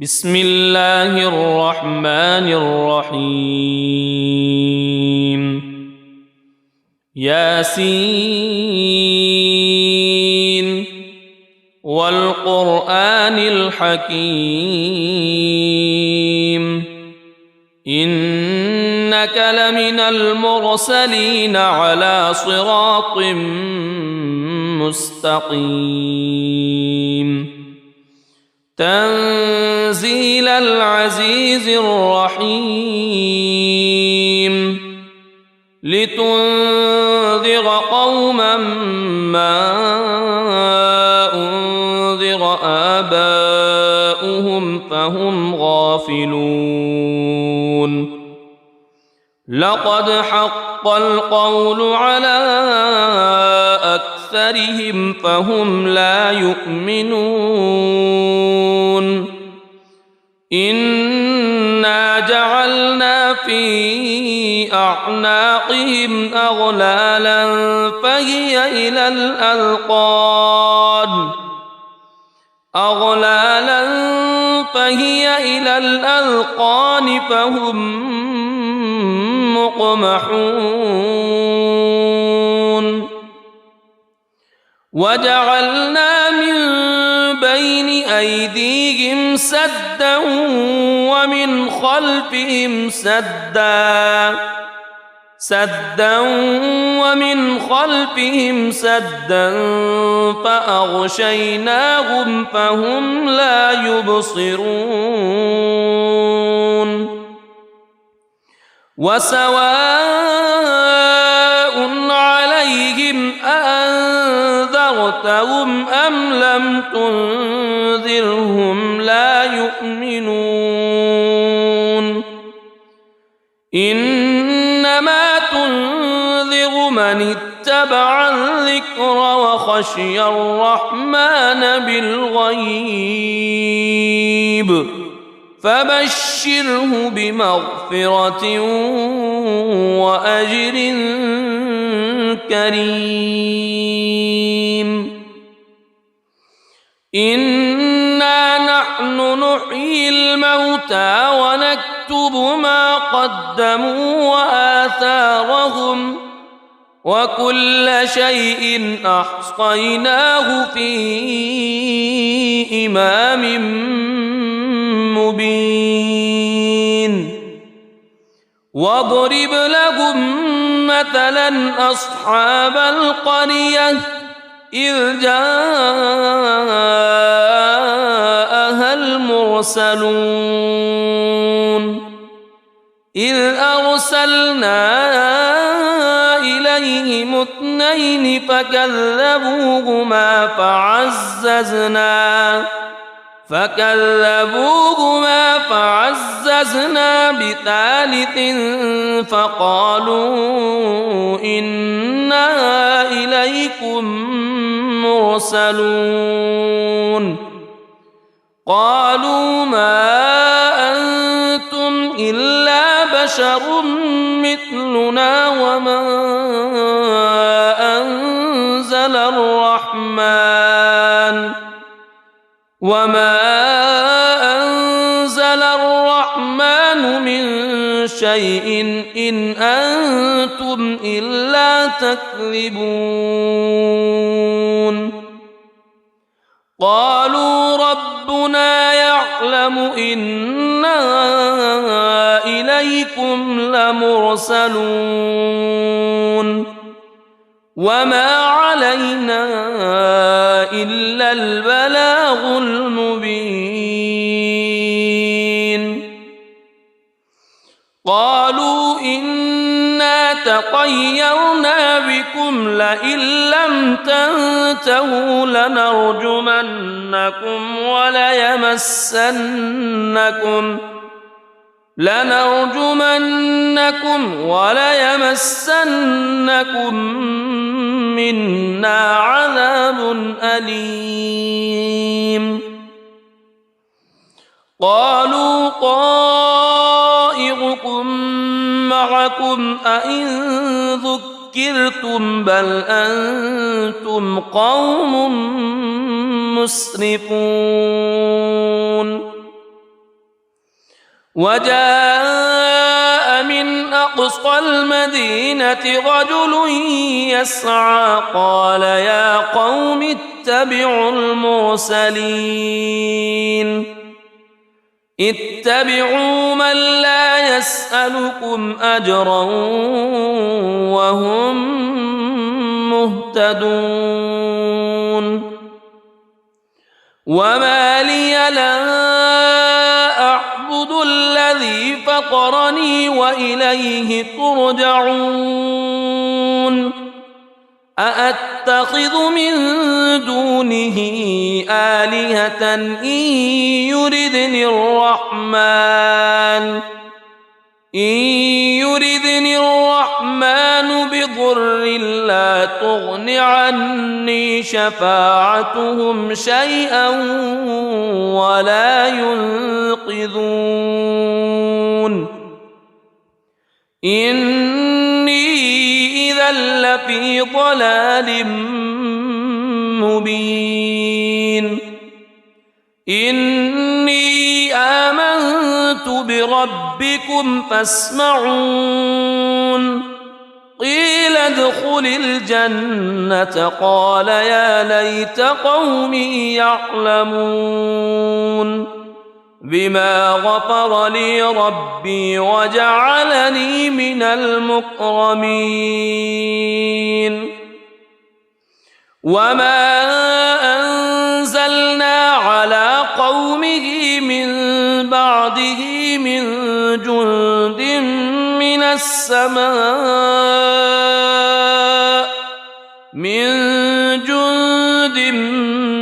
بسم الله الرحمن الرحيم ياسين والقرآن الحكيم إنك لمن المرسلين على صراط مستقيم تنزيل العزيز الرحيم لتنذر قوما ما أنذر آباؤهم فهم غافلون لقد حق القول على أكثرهم فهم لا يؤمنون إنا جعلنا في أعناقهم أغلالا فهي إلى الأذقان فهم مقمحون وجعلنا من بين أيديهم سدا ومن خلفهم سدا فأغشيناهم فهم لا يبصرون وسواء عليهم أأنذرتهم أم لم تنذرهم لا يؤمنون إنما تنذر من اتبع الذكر وخشي الرحمن بالغيب فبشره بمغفرة وأجر كريم إنا نحن نحيي الموتى ونكتب ما قدموا وآثارهم وكل شيء أحصيناه في إمام مبين واضرب لهم مثلا أصحاب القرية إذ جاءها المرسلون إذ أرسلنا إليهم اثنين فكذبوهما فعززنا بثالث فقالوا إنا إليكم مرسلون قالوا ما أنتم إلا بشر مثلنا وما أنزل الرحمن من شيء إن أنتم إلا تكذبون قالوا ربنا يعلم إنا إليكم لمرسلون وما علينا إلا البلاغ المبين قالوا إنا تطيرنا بكم لئن لم تنتهوا لنرجمنكم وليمسنكم منا عذاب أليم قالوا طائركم معكم أئن ذكرتم بل أنتم قوم مسرفون وجاء من أقصى المدينة رجل يسعى قال يا قوم اتبعوا المرسلين اتبعوا من لا يسألكم أجرا وهم مهتدون وما لي لا أعبد الذي فطرني وإليه ترجعون أأتخذ من دونه آلهة إن يردني الرحمن بضر لا تغن عني شفاعتهم شيئا ولا ينقذون إني إذا لفي ضلال مبين إني آمنت بربكم فاسمعون قيل ادخل الجنة قال يا ليت قومي يعلمون بما غفر لي ربي وجعلني من المكرمين وما أنزلنا على قومه من بعده من جند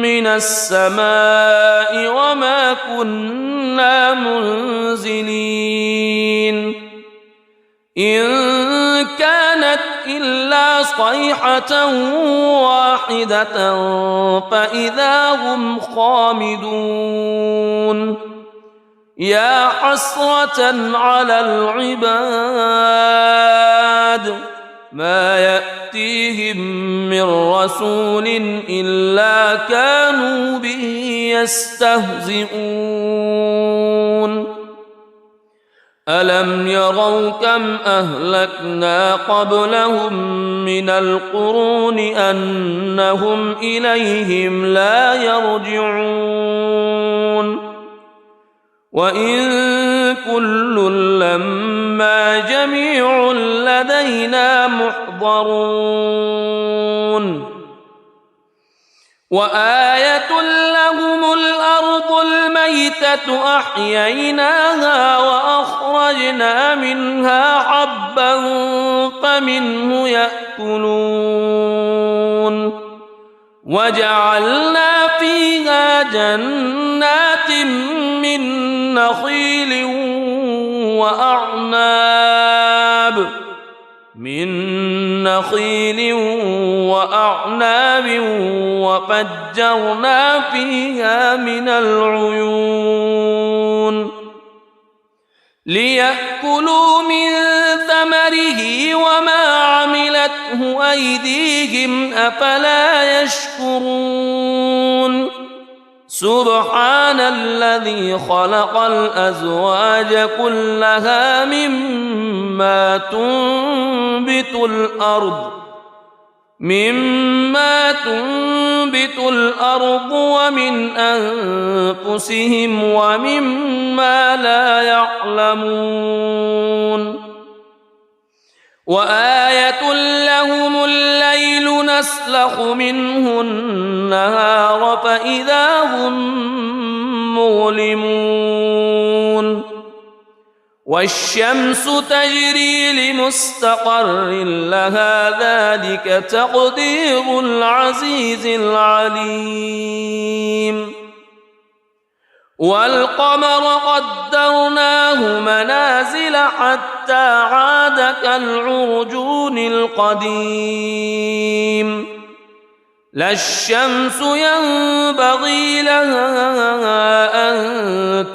من السماء وما كنا منزلين إن كانت إلا صيحة واحدة فإذا هم خامدون يا حسرة على العباد ما يأتيهم من رسول إلا كانوا به يستهزئون ألم يروا كم أهلكنا قبلهم من القرون أنهم إليهم لا يرجعون وإن كل لما جميع لدينا محضرون وآية لهم الأرض الميتة أحييناها وأخرجنا منها حبا فمنه يأكلون وجعلنا فيها جنات من نخيل وأعناب وفجرنا فيها من العيون ليأكلوا من ثمره وما عملته أيديهم أفلا يشكرون سبحان الذي خلق الأزواج كلها مما تنبت الأرض ومن أنفسهم ومما لا يعلمون وآية لهم الليل نسلخ منه النهار فإذا هم مظلمون والشمس تجري لمستقر لها ذلك تقدير العزيز العليم والقمر قدرناه منازل حتى عاد كالعرجون القديم لا الشمس ينبغي لها أن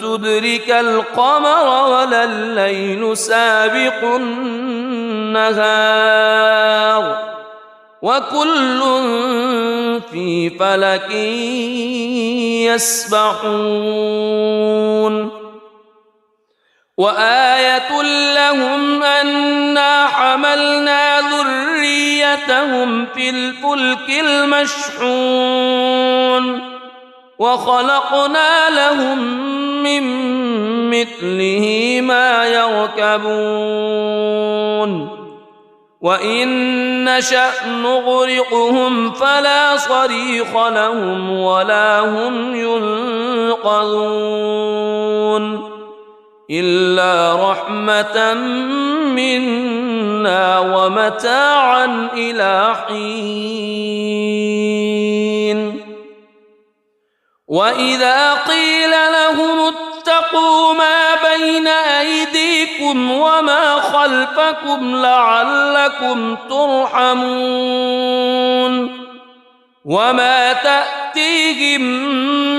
تدرك القمر ولا الليل سابق النهار وكل في فلك يسبحون وآية لهم أنا حملنا ذريتهم في الفلك المشحون وخلقنا لهم من مثله ما يركبون وإن نشأ نغرقهم فلا صريخ لهم ولا هم ينقذون إلا رحمة منا ومتاعا إلى حين وإذا قيل لهم اتقوا ما بين أيديكم وما خلفكم لعلكم ترحمون وما تأتيهم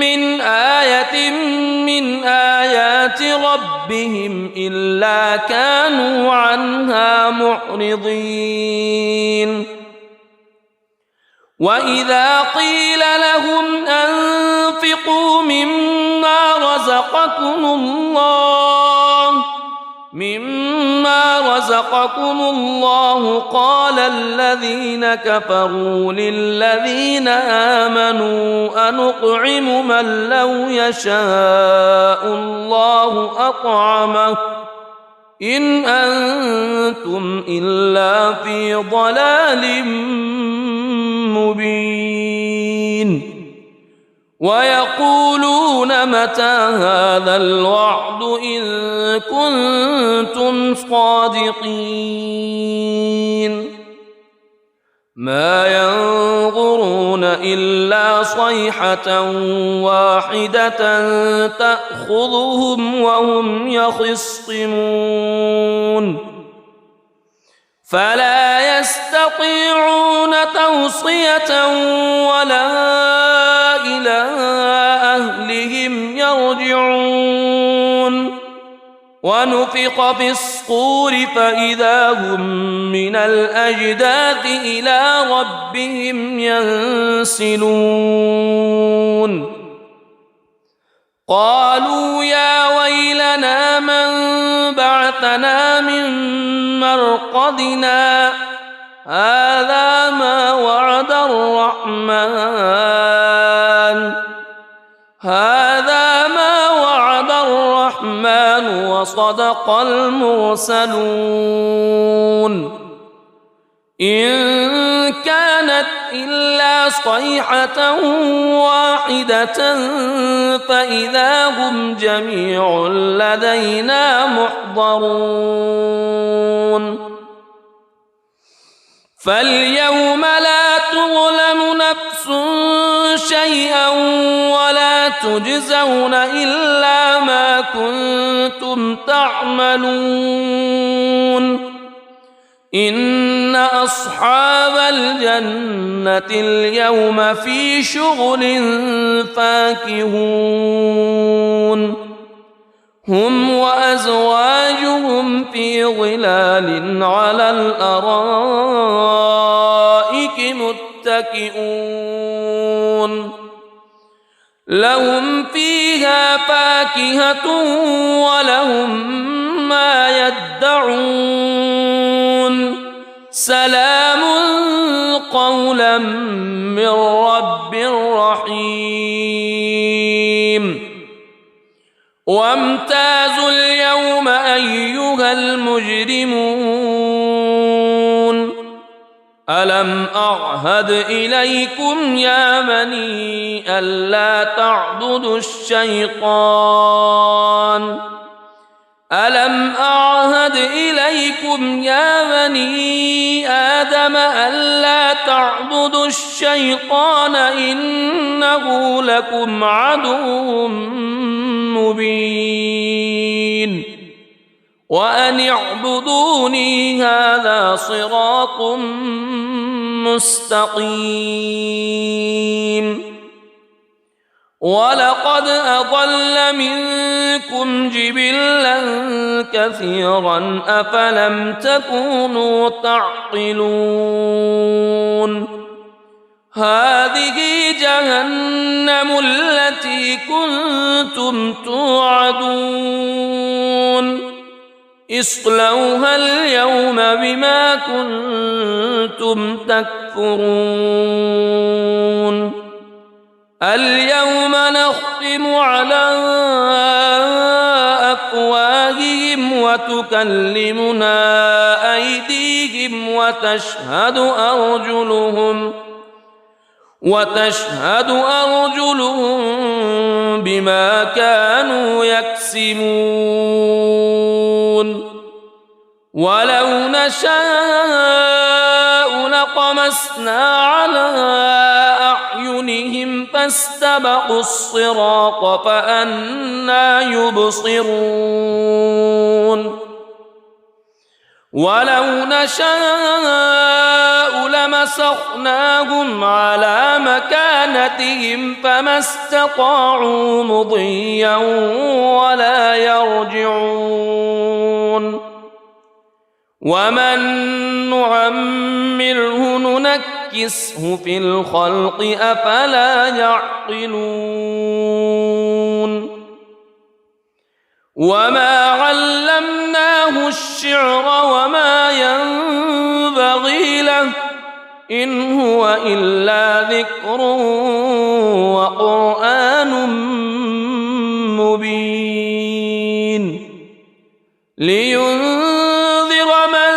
من آية من آيات ربهم إلا كانوا عنها معرضين وإذا قيل لهم أنفقوا مما رزقكم الله قال الذين كفروا للذين آمنوا أنطعم من لو يشاء الله أطعمه إن أنتم إلا في ضلال مبين ويقولون متى هذا الوعد إن كنتم صادقين ما ينظرون إلا صيحة واحدة تأخذهم وهم يخصمون فلا يستطيعون توصية ولا إلى أهلهم يرجعون ونفخ في الصور فإذا هم من الأجداث إلى ربهم ينسلون قالوا يا ويلنا من بعثنا من مرقدنا هذا ما وعد الرحمن وصدق المرسلون إن كانت إلا صيحة واحدة فإذا هم جميع لدينا محضرون فاليوم لا تظلم نفس شيئا ولا تجزون إلا ما كنتم تعملون إن أصحاب الجنة اليوم في شغل فاكهون هم وأزواجهم في ظلال على الأرائك متكئون لهم فيها فاكهة ولهم ما يدعون سلام قولا من رب رحيم وامتازوا اليوم أيها المجرمون ألم أعهد إليكم يا بني ألا تعبدوا الشيطان ألم أعهد إليكم يا بني آدم ألا تعبدوا الشيطان إنه لكم عدو مبين وأن اعبدوني هذا صراط مستقيم ولقد أضل منكم جبلا كثيرا أفلم تكونوا تعقلون هذه جهنم التي كنتم توعدون اصلوها اليوم بما كنتم تكفرون اليوم نختم على أفواههم وتكلمنا أيديهم وتشهد أرجلهم بما كانوا يكسبون ولو نشاء لطمسنا على أعينهم فاستبقوا الصراط فأنى يبصرون ولو نشاء لمسخناهم على مكانتهم فما استطاعوا مضيا ولا يرجعون ومن نعمره ننكسه في الخلق أفلا يعقلون وما علمناه الشعر وما ينبغي له إن هو إلا ذكر وقرآن مبين لينذر من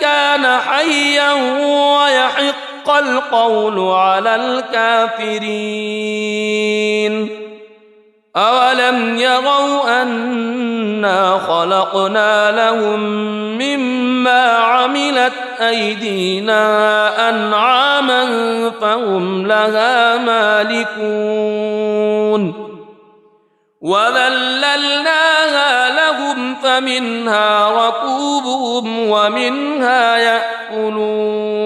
كان حيا ويحق القول على الكافرين أولم يروا أنا خلقنا لهم مما عملت أيدينا أنعاما فهم لها مالكون وذللناها لهم فمنها ركوبهم ومنها يأكلون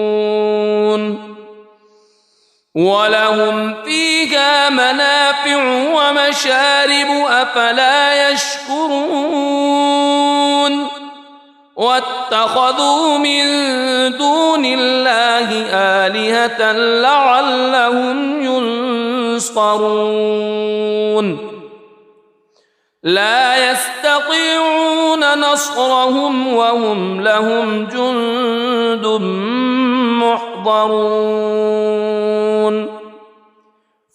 ولهم فيها منافع ومشارب أفلا يشكرون واتخذوا من دون الله آلهة لعلهم ينصرون لا يستطيعون نصرهم وهم لهم جند محضرون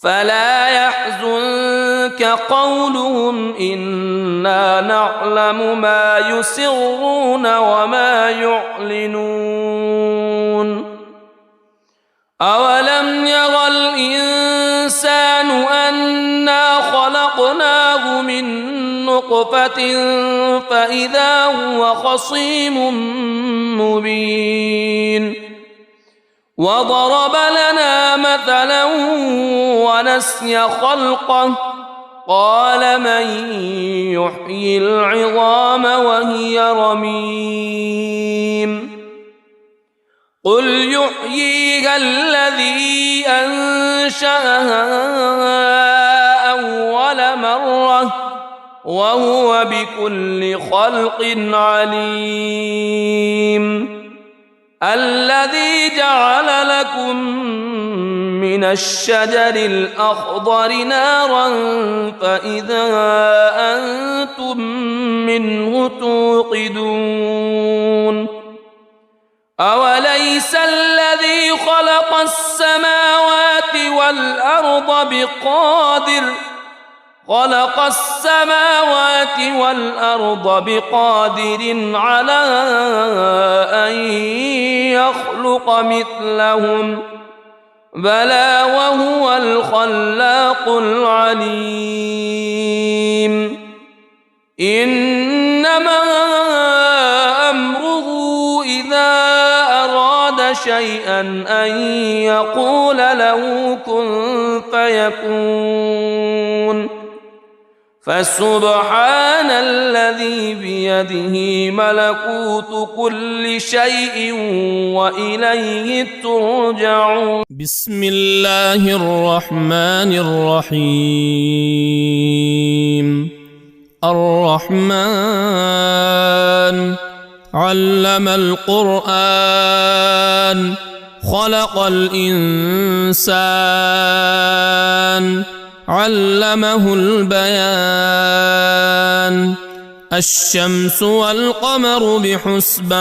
فلا يحزنك قولهم إنا نعلم ما يسرون وما يعلنون أولم ير الإنسان أنا خلقناه من نطفة فإذا هو خصيم مبين وضرب لنا مثلا ونسي خلقه قال من يحيي العظام وهي رميم قل يحييها الذي أنشأها أول مرة وهو بكل خلق عليم الذي جعل لكم من الشجر الأخضر نارا فإذا أنتم منه توقدون أوليس الذي خلق السماوات والأرض بقادر على أن يخلق مثلهم بلى وهو الخلاق العليم إنما أمره إذا أراد شيئا أن يقول له كن فيكون فسبحان الذي بيده ملكوت كل شيء وإليه ترجعون بسم الله الرحمن الرحيم الرحمن علم القرآن خلق الإنسان علمه البيان الشمس والقمر بحسبان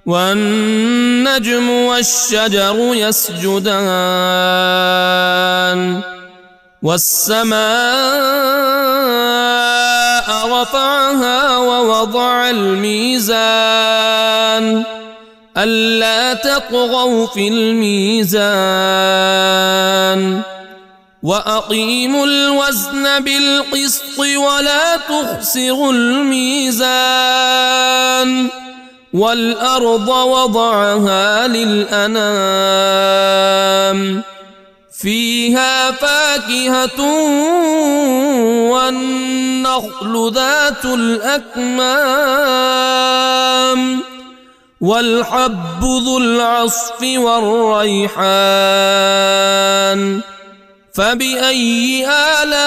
والنجم والشجر يسجدان والسماء رفعها ووضع الميزان ألا تطغوا في الميزان وأقيموا الوزن بالقسط ولا تخسروا الميزان والأرض وضعها للأنام فيها فاكهة والنخل ذات الأكمام والحب ذو العصف والريحان فبأي آلاء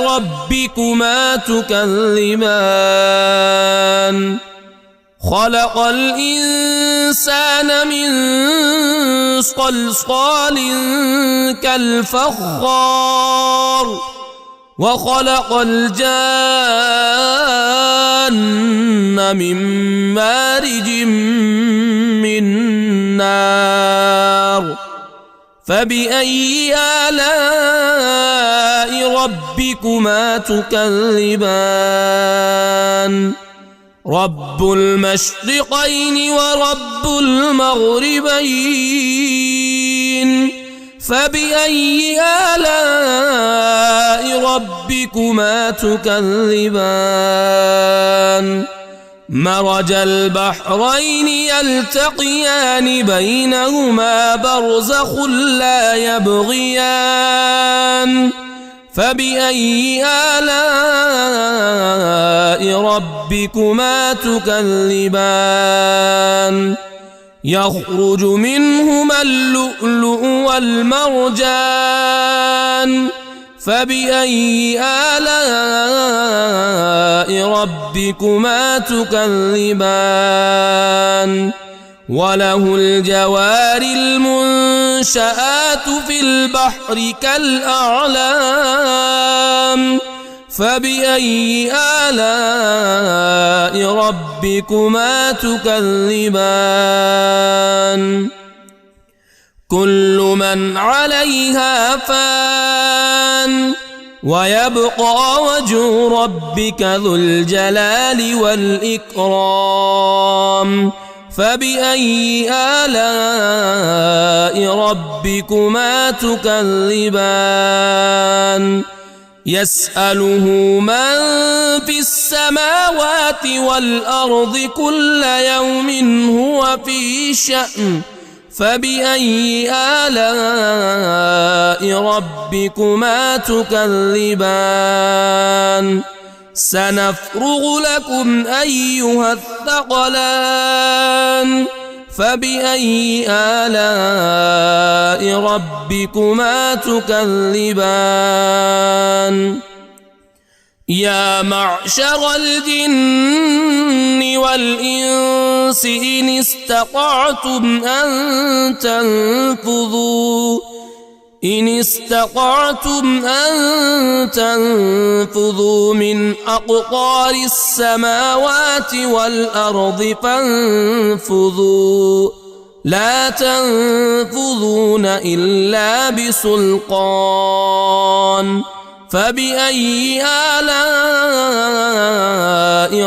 ربكما تكذبان خلق الإنسان من صلصال كالفخار وخلق الجان من مارج من نار فبأي آلاء ربكما تكذبان رب المشرقين ورب المغربين فبأي آلاء ربكما تكذبان مرج البحرين يلتقيان بينهما برزخ لا يبغيان فبأي آلاء ربكما تكذبان يخرج منهما اللؤلؤ والمرجان فبأي آلاء ربكما تكذبان وله الجوار المنشآت في البحر كالأعلام فبأي آلاء ربكما تكذبان كل من عليها فان ويبقى وجه ربك ذو الجلال والإكرام فبأي آلاء ربكما تكذبان يسأله من في السماوات والأرض كل يوم هو في شأن فبأي آلاء ربكما تكذبان سنفرغ لكم أيها الثقلان فبأي آلاء ربكما تكذبان يا معشر الجن والإنس إن استطعتم أن تنفذوا من أقطار السماوات والأرض فانفذوا لا تنفذون إلا بسلطان فبأي آلاء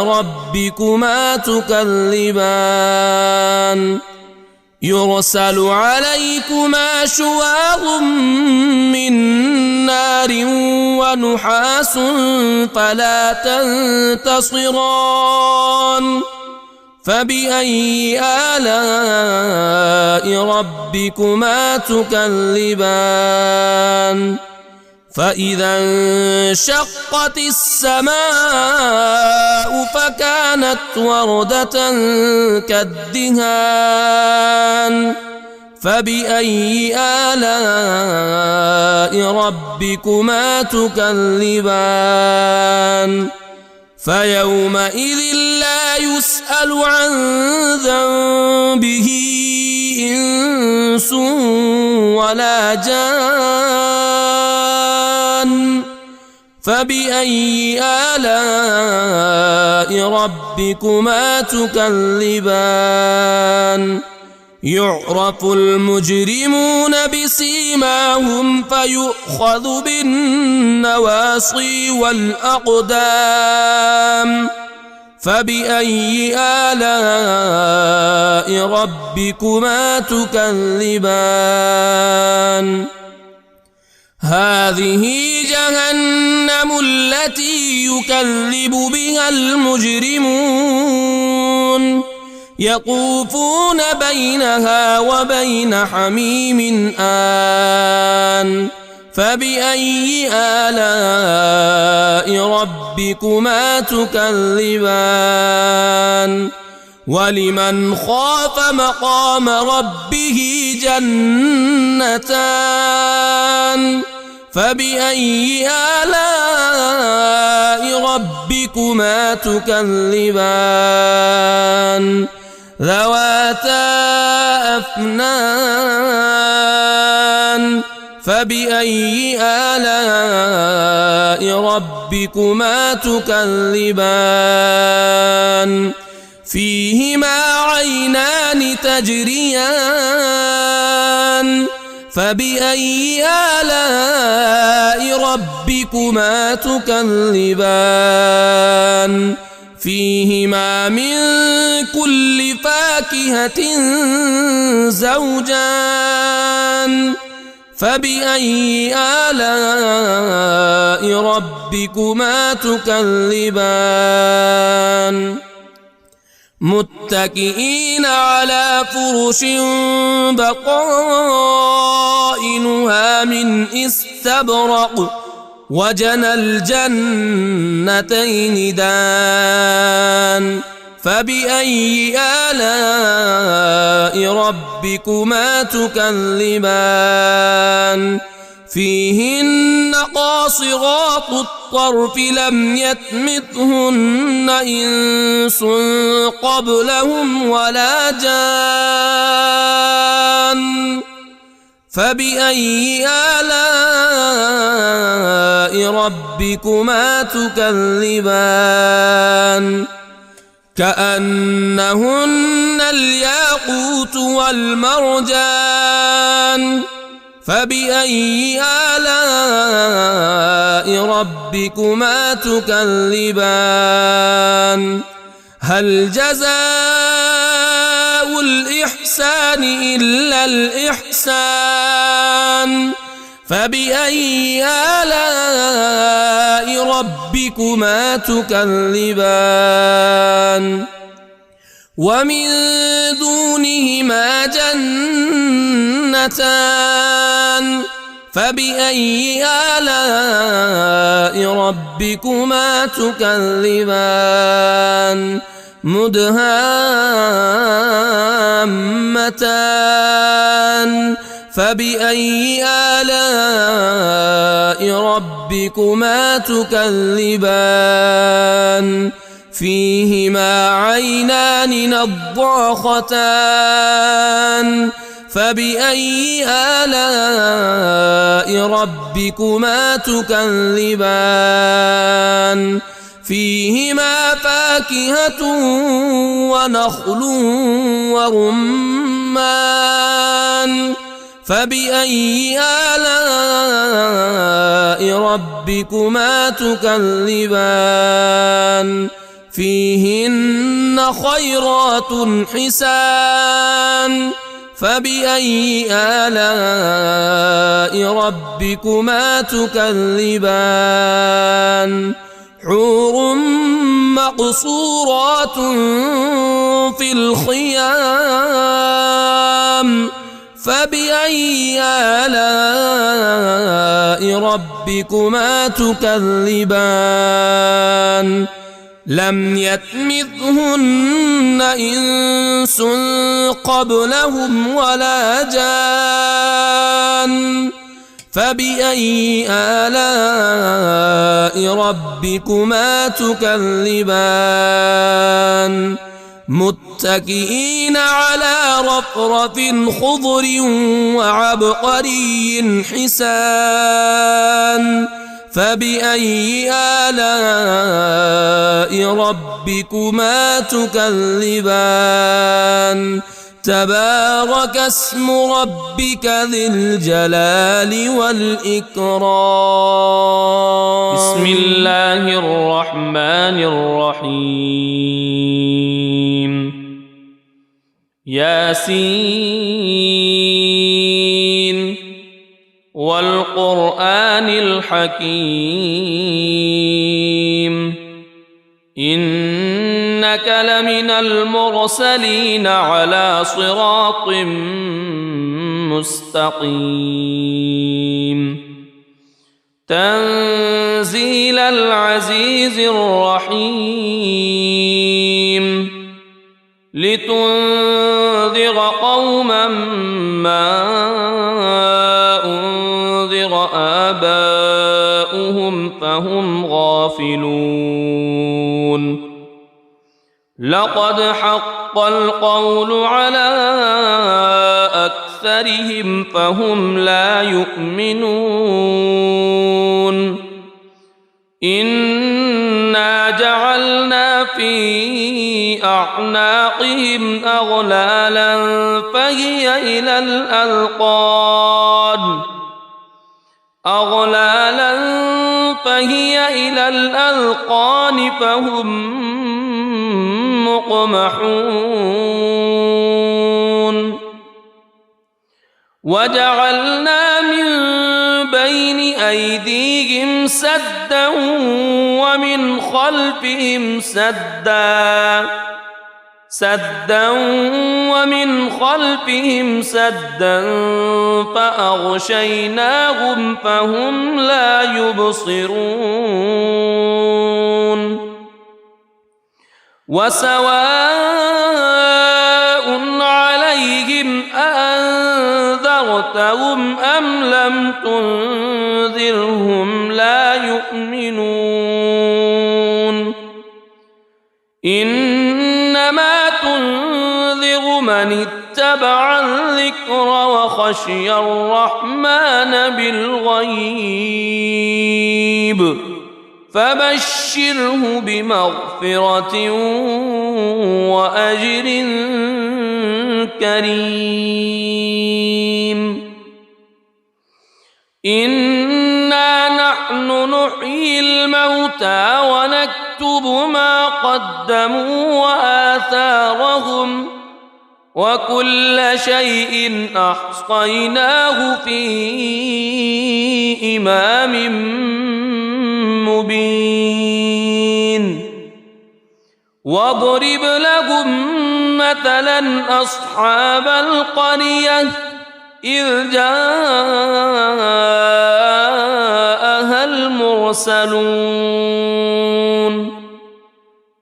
ربكما تكذبان يرسل عليكما شواظ من نار ونحاس فلا تنتصران فبأي آلاء ربكما تكذبان فإذا انشقت السماء فكانت وردة كالدهان فبأي آلاء ربكما تكذبان فيومئذ لا يسأل عن ذنبه إنس ولا جان فبأي آلاء ربكما تكذبان يعرف المجرمون بسيماهم فيؤخذ بالنواصي والأقدام فبأي آلاء ربكما تكذبان هذه جهنم التي يكذب بها المجرمون يطوفون بينها وبين حميم آن فبأي آلاء ربكما تكذبان ولمن خاف مقام ربه جنتان فبأي آلاء ربكما تكذبان ذواتا أفنان فبأي آلاء ربكما تكذبان فيهما عينان تجريان فبأي آلاء ربكما تكذبان فيهما من كل فاكهة زوجان فبأي آلاء ربكما تكذبان متكئين على فرش بطائنها من استبرق وجنى الجنتين دان فبأي آلاء ربكما تكذبان فيهن قاصرات الطرف لم يطمثهن إنس قبلهم ولا جان فبأي آلاء ربكما تكذبان كأنهن الياقوت والمرجان فبأي آلاء ربكما تكذبان هل جزاء الإحسان إلا الإحسان فبأي آلاء ربكما تكذبان ومن دونهما جنتان فبأي آلاء ربكما تكذبان مدهامتان فبأي آلاء ربكما تكذبان فيهما عينان نضاختان فبأي آلاء ربكما تكذبان فيهما فاكهة ونخل ورمان فبأي آلاء ربكما تكذبان فيهن خيرات حسان فبأي آلاء ربكما تكذبان حور مقصورات في الخيام فبأي آلاء ربكما تكذبان لم يطمثهن إنس قبلهم ولا جان فبأي آلاء ربكما تكذبان متكئين على رفرف خضر وعبقري حسان فبأي آلاء ربكما تكذبان تبارك اسم ربك ذي الجلال والإكرام بسم الله الرحمن الرحيم ياسين والقرآن الحكيم إنك لمن المرسلين على صراط مستقيم تنزيل العزيز الرحيم لتنذر قوما ما أنذر آباؤهم فهم غافلون لقد حق القول على أكثرهم فهم لا يؤمنون إنا جعلنا في أعناقهم أغلالا فهي إلى الأذقان فهم مقمحون وجعلنا من بين أيديهم سدا ومن خلفهم سدا فأغشيناهم فهم لا يبصرون وسواء عليهم أأنذرتهم أم لم تنذرهم لا يؤمنون إنما تنذر من اتبع الذكر وخشي الرحمن بالغيب فبشره بمغفرة وأجر كريم إنا نحن نحيي الموتى ونكتب ما قدموا وآثارهم وكل شيء أحصيناه في إمام مبين واضرب لهم مثلا أصحاب القرية إذ جاءها المرسلون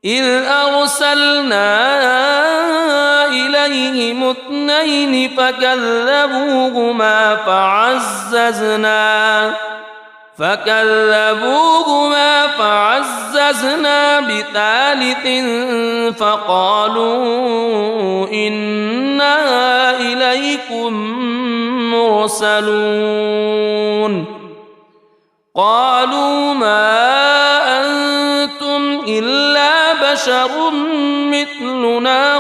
إذ أرسلنا إليهم اثنين فكذبوهما فعززنا بثالث فقالوا إنا إليكم مرسلون قالوا ما أنتم إلا بشر مثلنا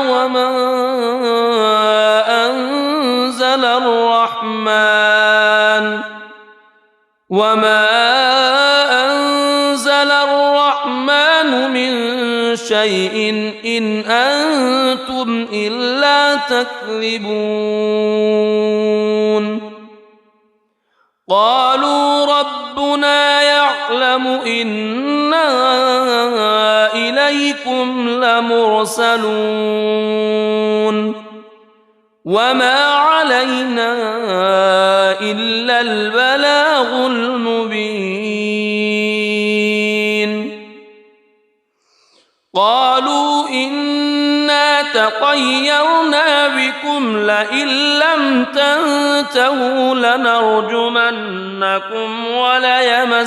وما أنزل الرحمن من شيء إن أنتم إلا تكذبون قالوا ربنا يعلم إنا إليكم لمرسلون وما علينا إلا البلاغ المبين قالوا إنا تطيرنا بكم لئن لم تنتهوا لنرجمنكم وليمسنكم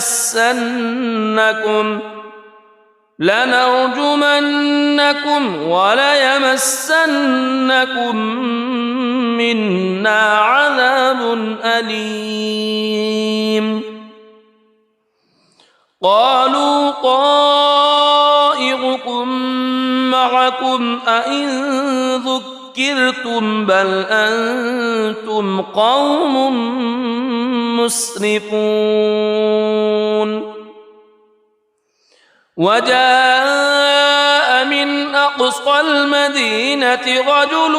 منا عذاب أليم قالوا طائركم معكم أئن ذكرتم بل أنتم قوم مسرفون وجاء من أقصى المدينة رجل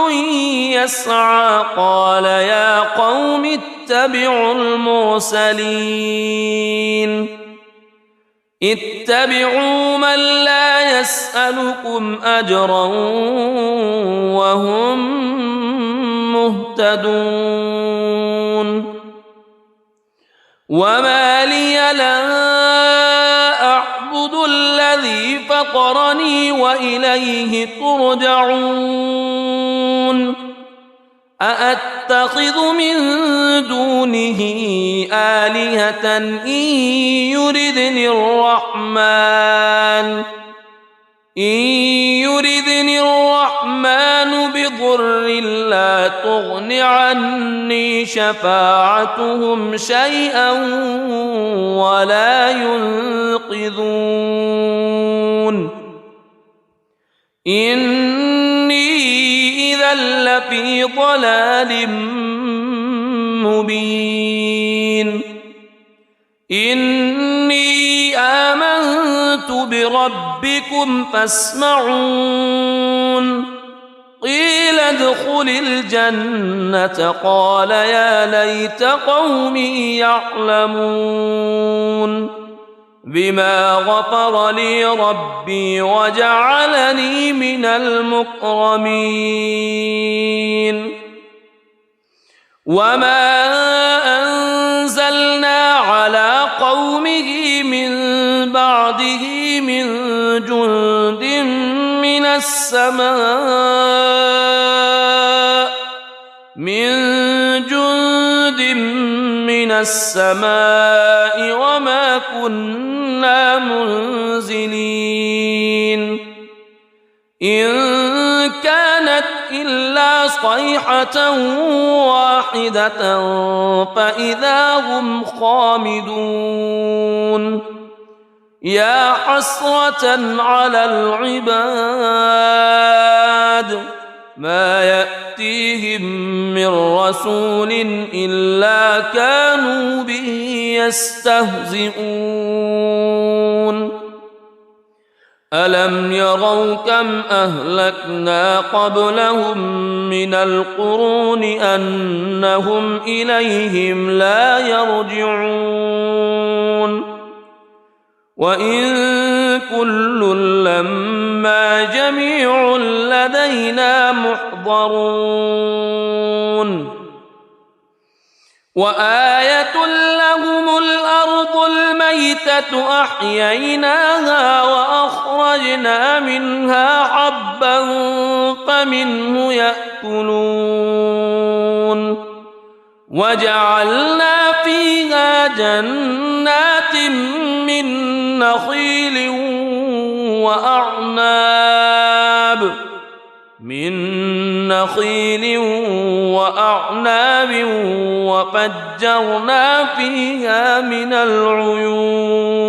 يسعى قال يا قوم اتبعوا المرسلين اتبعوا من لا يسألكم أجرا وهم مهتدون وما لي لا أعبد الذي فطرني وإليه ترجعون أأتخذ من دونه آلهة إن يردني الرحمن بضر لا تغن عني شفاعتهم شيئا ولا ينقذون إني إذا لفي ضلال مبين إني آمنت بربكم فاسمعون قيل ادخل الجنة قال يا ليت قومي يعلمون بما غفر لي ربي وجعلني من المكرمين وما أنزلنا على قومه من بعده من جند من السماء وما كنا منزلين إن كانت إلا صيحة واحدة فإذا هم خامدون يا حسرة على العباد ما يأتيهم من رسول إلا كانوا به يستهزئون ألم يروا كم أهلكنا قبلهم من القرون أنهم إليهم لا يرجعون وإن كل لما جميع لدينا محضرون وآية لهم الأرض الميتة أحييناها وأخرجنا منها حبا فمنه يأكلون وجعلنا فيها جنات من نخيل وأعناب وفجرنا فيها من العيون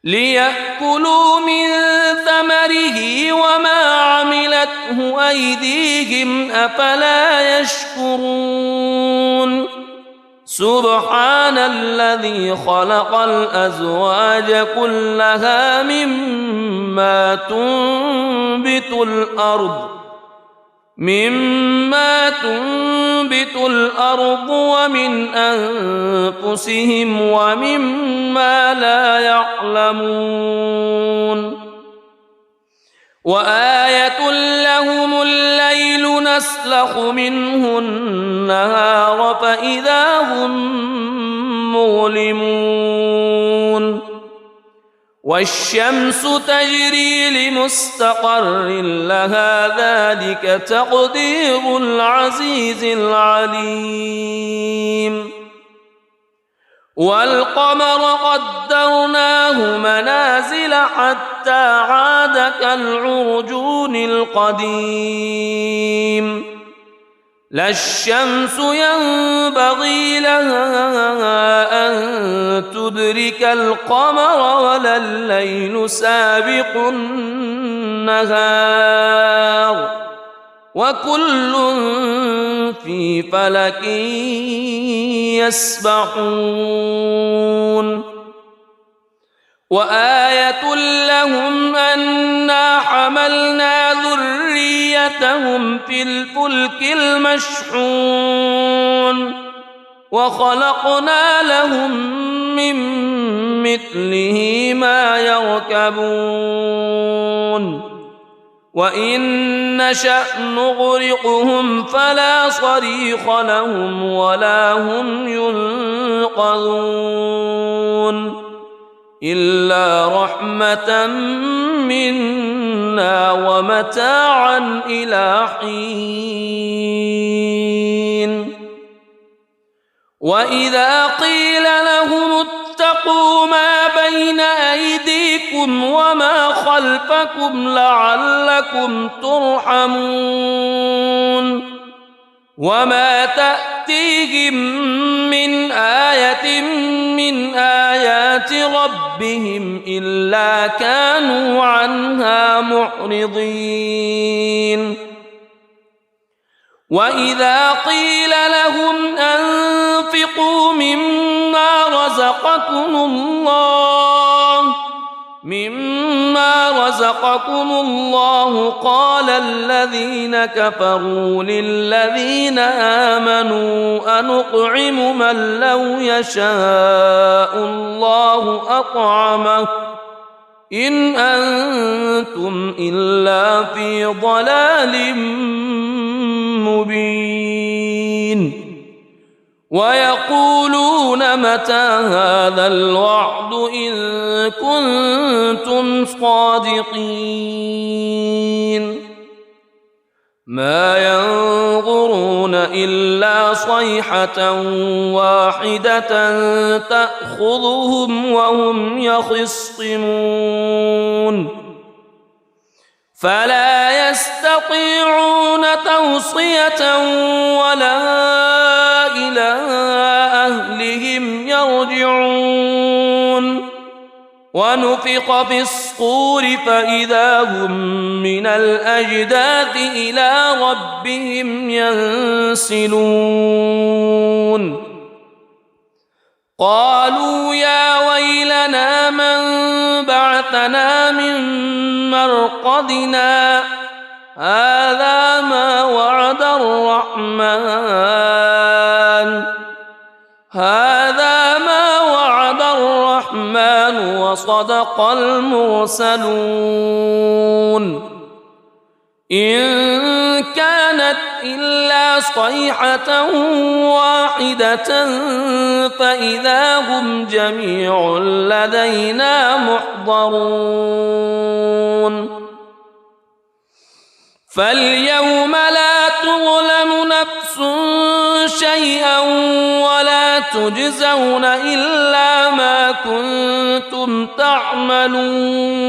ليأكلوا من ثمره وما عملته أيديهم أفلا يشكرون سبحان الذي خلق الأزواج كلها مما تنبت الأرض ومن أنفسهم ومما لا يعلمون وآية لهم الليل نسلخ منه النهار فإذا هم مظلمون والشمس تجري لمستقر لها ذلك تقدير العزيز العليم والقمر قدرناه منازل حتى عاد كالعرجون القديم لا الشمس ينبغي لها أن تدرك القمر ولا الليل سابق النهار وكل في فلك يسبحون وآية لهم أنا حملنا ذريتهم في الفلك المشحون وخلقنا لهم من مثله ما يركبون وإن نشأ نغرقهم فلا صريخ لهم ولا هم ينقذون إلا رحمة منا ومتاعا إلى حين وإذا قيل لهم اتقوا ما بين أيديكم وما خلفكم لعلكم ترحمون وما تأتيهم من آية من آيات ربهم إلا كانوا عنها معرضين وإذا قيل لهم أنفقوا مما رزقكم الله قال الذين كفروا للذين آمنوا أنطعم من لو يشاء الله أطعمه إن أنتم إلا في ضلال مبين ويقولون متى هذا الوعد إن كنتم صادقين ما ينظرون إلا صيحة واحدة تأخذهم وهم يخصمون فلا يستطيعون توصية ولا إلى أهلهم يرجعون ونفخ في الصور فإذا هم من الأجداث إلى ربهم ينسلون قالوا يا ويلنا من بعثنا من مرقدنا هذا ما وعد الرحمن وصدق المرسلون إن كانت إلا صيحة واحدة فإذا هم جميع لدينا محضرون فاليوم لا تظلم نفس شيئا ولا تجزون إلا ما كنتم تعملون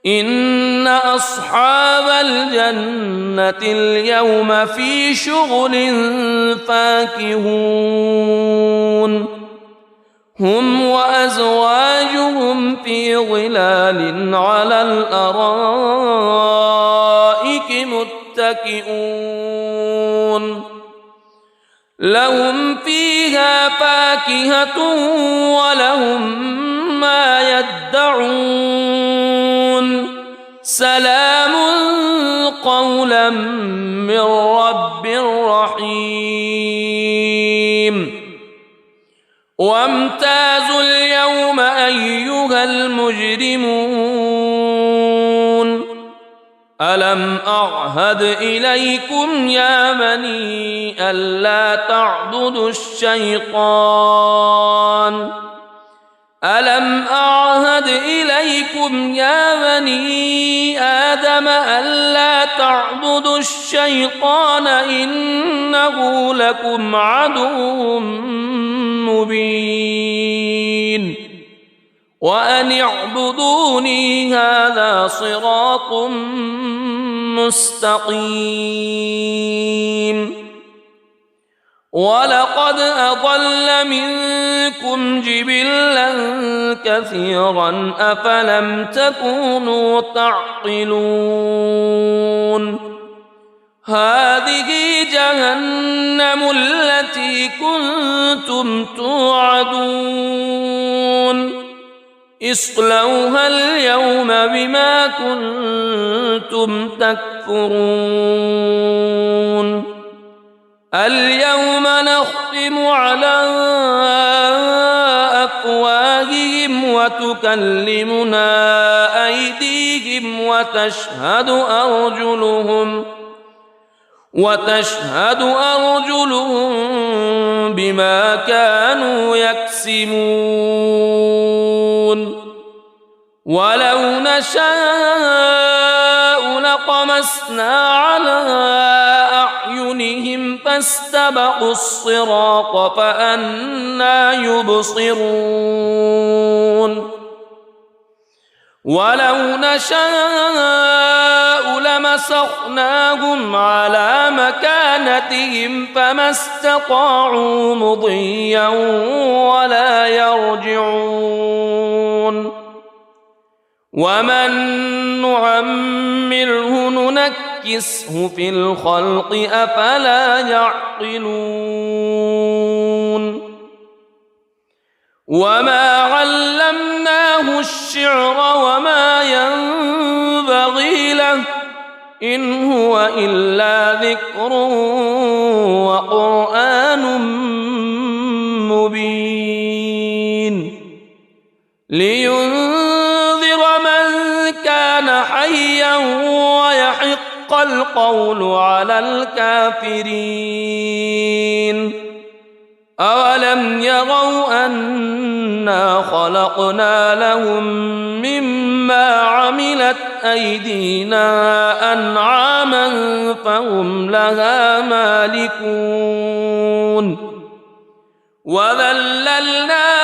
إن أصحاب الجنة اليوم في شغل فاكهون هم وأزواجهم في ظلال على الأرائك متكئون لهم فيها فاكهة ولهم ما يدعون سلام قولا من رب رحيم وامتازوا اليوم أيها المجرمون ألم أعهد إليكم يا بني ألا تعبدوا الشيطان ألم أعهد إليكم يا بني آدم ألا تعبدوا الشيطان إنه لكم عدو مبين وأن اعبدوني هذا صراط مستقيم ولقد أضل منكم جبلا كثيرا أفلم تكونوا تعقلون هذه جهنم التي كنتم توعدون اصلوها اليوم بما كنتم تكفرون اليوم نختم على أفواههم وتكلمنا أيديهم وتشهد أرجلهم بما كانوا يكسبون ولو نشاء لطمسنا على أعينهم فاستبقوا الصراط فأنى يبصرون ولو نشاء لمسخناهم على مكانتهم فما استطاعوا مضيا ولا يرجعون ومن نعمره ننكسه في الخلق أفلا يعقلون وما علمناه الشعر وما ينبغي له إن هو إلا ذكر وقرآن مبين لينذر من كان حيا ويحق القول على الكافرين أولم يروا أنا خلقنا لهم مما عملت أيدينا أنعاما فهم لها مالكون وذللناها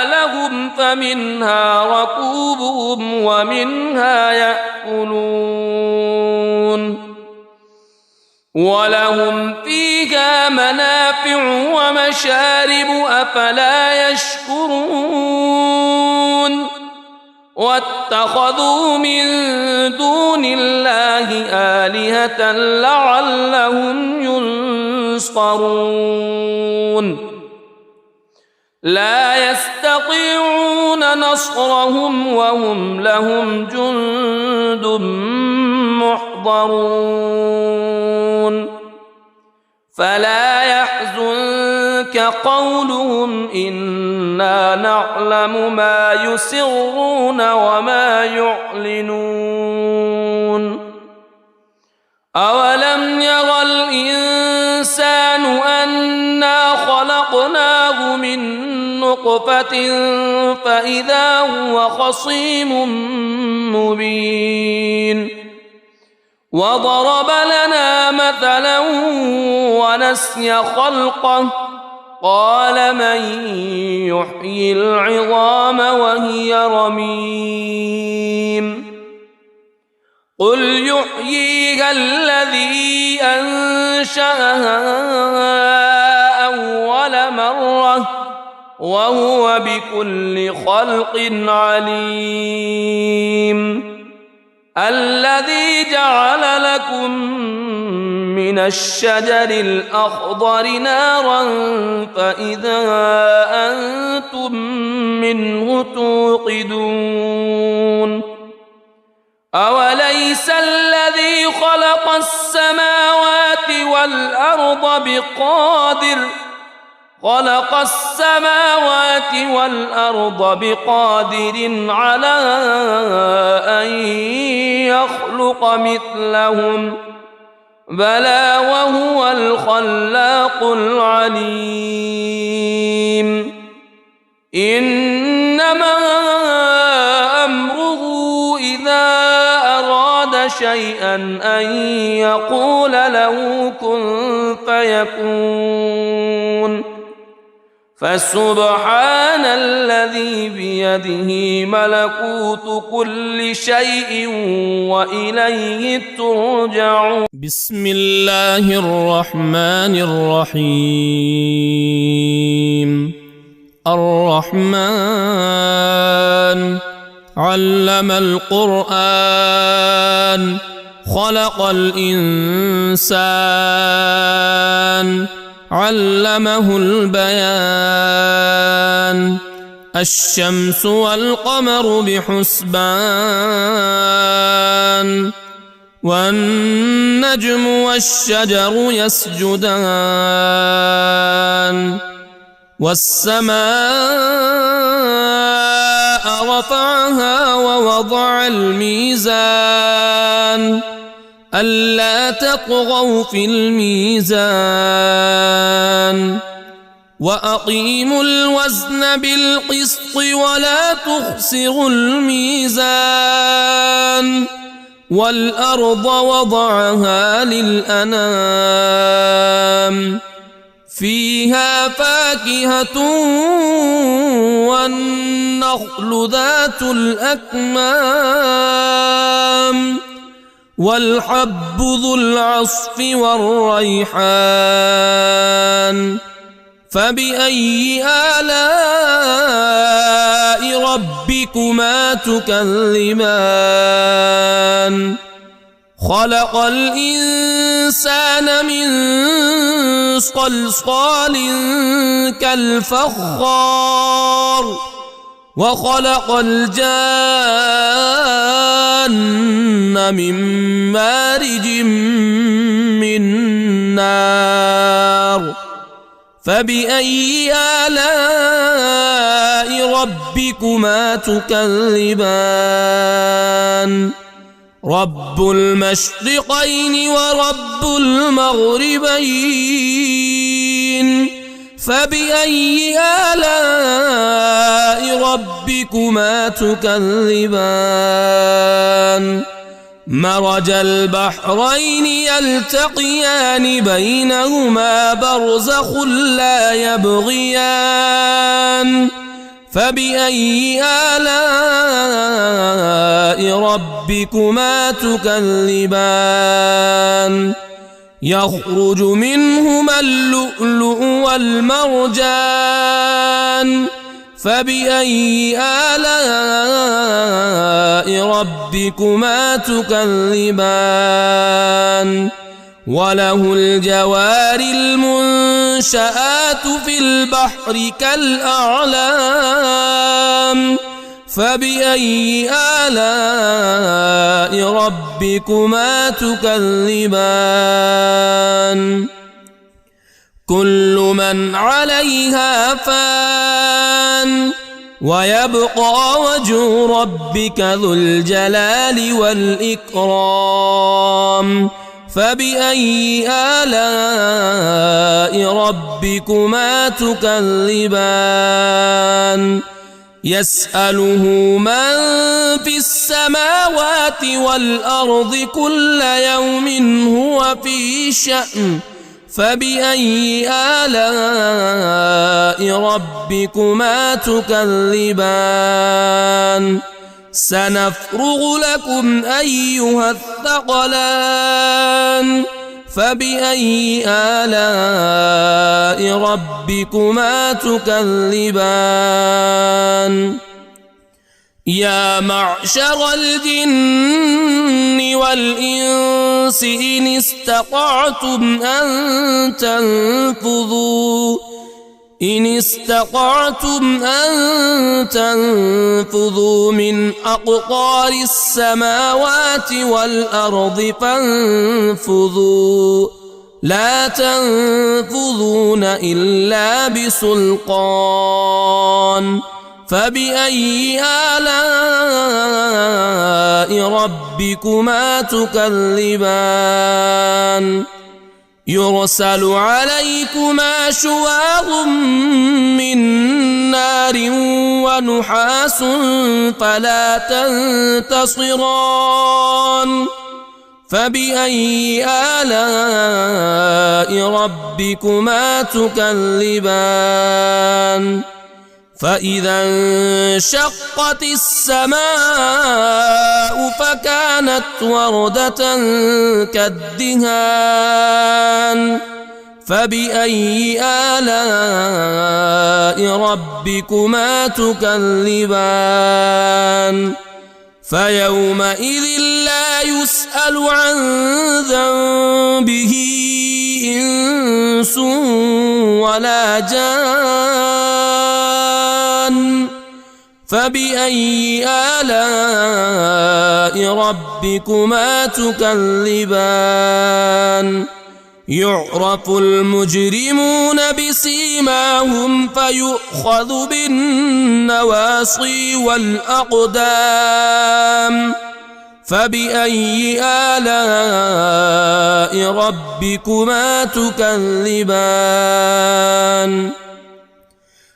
لهم فمنها ركوبهم ومنها يأكلون ولهم فيها منافع ومشارب أفلا يشكرون واتخذوا من دون الله آلهة لعلهم ينصرون لا يستطيعون نصرهم وهم لهم جند محضرون فلا يحزنك قولهم إنا نعلم ما يسرون وما يعلنون أولم ير الإنسان أنا خلقناه من نطفة فإذا هو خصيم مبين وضرب لنا مثلا ونسي خلقه قال من يحيي العظام وهي رميم قل يحييها الذي أنشأها أول مرة وهو بكل خلق عليم الذي جعل لكم من الشجر الأخضر نارا فإذا أنتم منه توقدون أوليس الذي خلق السماوات والأرض بقادر على أن يخلق مثلهم بلى وهو الخلاق العليم إنما أمره إذا أراد شيئا أن يقول له كن فيكون فسبحان الذي بيده ملكوت كل شيء وإليه ترجعون. بسم الله الرحمن الرحيم. الرحمن علم القرآن خلق الإنسان علمه البيان. الشمس والقمر بحسبان والنجم والشجر يسجدان. والسماء رفعها ووضع الميزان ألا تطغوا في الميزان وأقيموا الوزن بالقسط ولا تخسروا الميزان. والأرض وضعها للأنام فيها فاكهة والنخل ذات الأكمام والحب ذو العصف والريحان. فبأي آلاء ربكما تكذبان. خلق الإنسان من صلصال كالفخار وخلق الجان من مارج من نار. فبأي آلاء ربكما تكذبان. رب المشرقين ورب المغربين. فبأي آلاء ربكما تكذبان. مرج البحرين يلتقيان بينهما برزخ لا يبغيان. فبأي آلاء ربكما تكذبان. يخرج منهما اللؤلؤ والمرجان. فبأي آلاء ربكما تكذبان. وله الجوار المنشآت في البحر كالأعلام. فبأي آلاء ربكما تكذبان. كل من عليها فان ويبقى وجه ربك ذو الجلال والإكرام. فبأي آلاء ربكما تكذبان. يسأله من في السماوات والأرض كل يوم هو في شأن. فبأي آلاء ربكما تكذبان. سنفرغ لكم أيها الثقلان. فبأي آلاء ربكما تكذبان. يا معشر الجن والإنس إن استطعتم أن تنفذوا من أقطار السماوات والأرض فانفذوا لا تنفذون إلا بسلطان. فبأي آلاء ربكما تكذبان. يرسل عليكما شواظ من نار ونحاس فلا تنتصران. فبأي آلاء ربكما تكذبان فإذا انشقت السماء فكانت وردة كالدهان فبأي آلاء ربكما تكذبان فيومئذ لا يسأل عن ذنبه إنس ولا جان فبأي آلاء ربكما تكذبان يعرف المجرمون بسيماهم فيؤخذ بالنواصي والأقدام فبأي آلاء ربكما تكذبان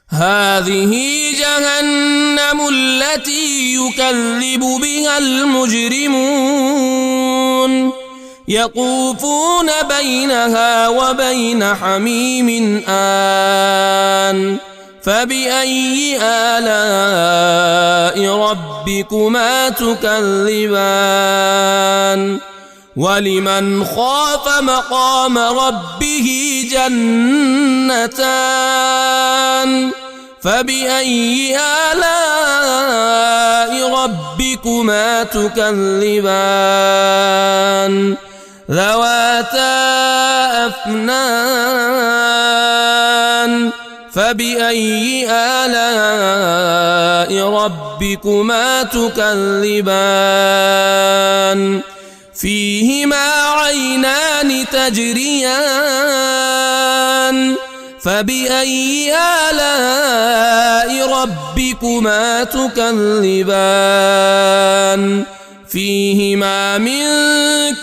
هذه جهنم التي يكذب بها المجرمون يطوفون بينها وبين حميم آن فبأي آلاء ربكما تكذبان ولمن خاف مقام ربه جنتان فبأي آلاء ربكما تكذبان ذواتا أفنان فبأي آلاء ربكما تكذبان فيهما عينان تجريان فبأي آلاء ربكما تكذبان فيهما من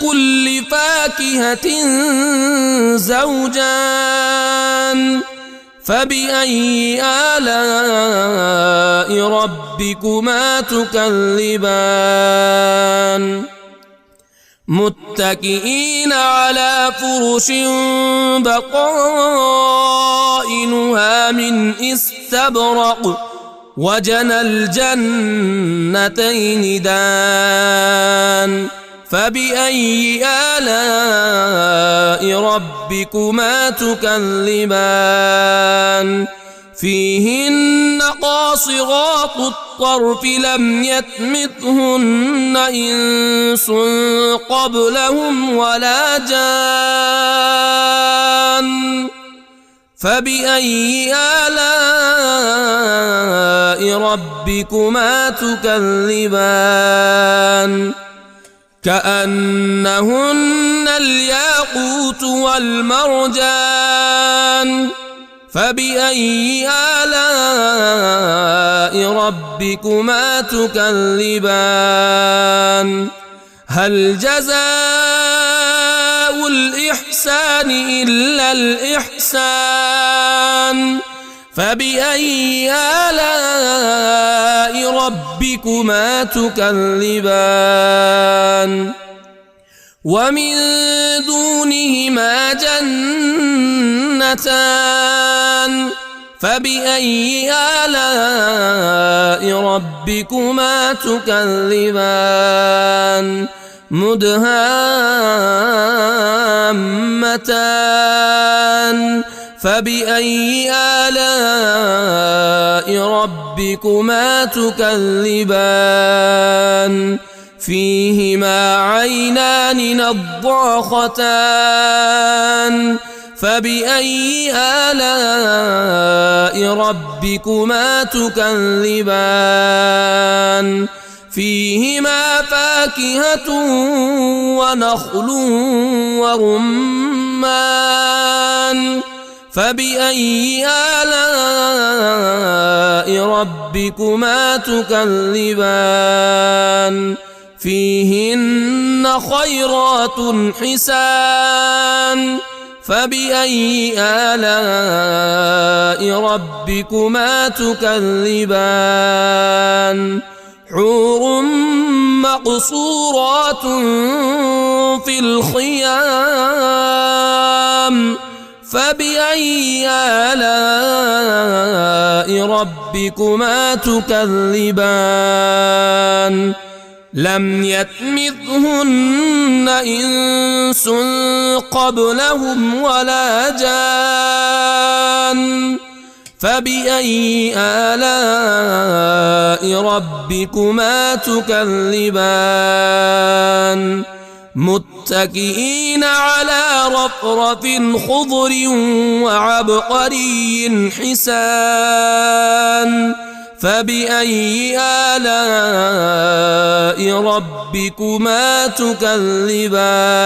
كل فاكهة زوجان فبأي آلاء ربكما تكذبان متكئين على فرش بطائنها من استبرق وجنى الجنتين دان فبأي آلاء ربكما تكذبان فيهن قاصرات الطرف لم يطمثهن إنس قبلهم ولا جان فبأي آلاء ربكما تكذبان كأنهن الياقوت والمرجان فبأي آلاء ربكما تكذبان هل جزاء الإحسان إلا الإحسان فبأي آلاء ربكما تكذبان ومن دونهما جنتان فبأي آلاء ربكما تكذبان مدهامتان فبأي آلاء ربكما تكذبان فيهما عينان نضاختان فبأي آلاء ربكما تكذبان فيهما فاكهة ونخل ورمان فبأي آلاء ربكما تكذبان فيهن خيرات حسان فبأي آلاء ربكما تكذبان حور مقصورات في الخيام فبأي آلاء ربكما تكذبان لم يطمثهن إنس قبلهم ولا جان فبأي آلاء ربكما تكذبان متكئين على رفرف خضر وعبقري حسان فبأي آلاء ربكما تكذبان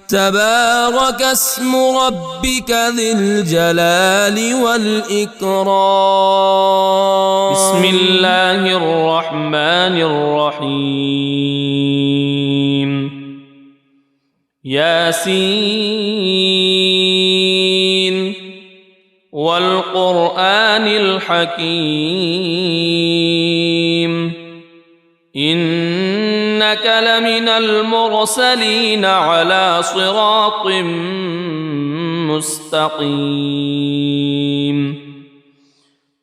تبارك اسم ربك ذي الجلال والإكرام بسم الله الرحمن الرحيم ياسين والقرآن الحكيم إنك لمن المرسلين على صراط مستقيم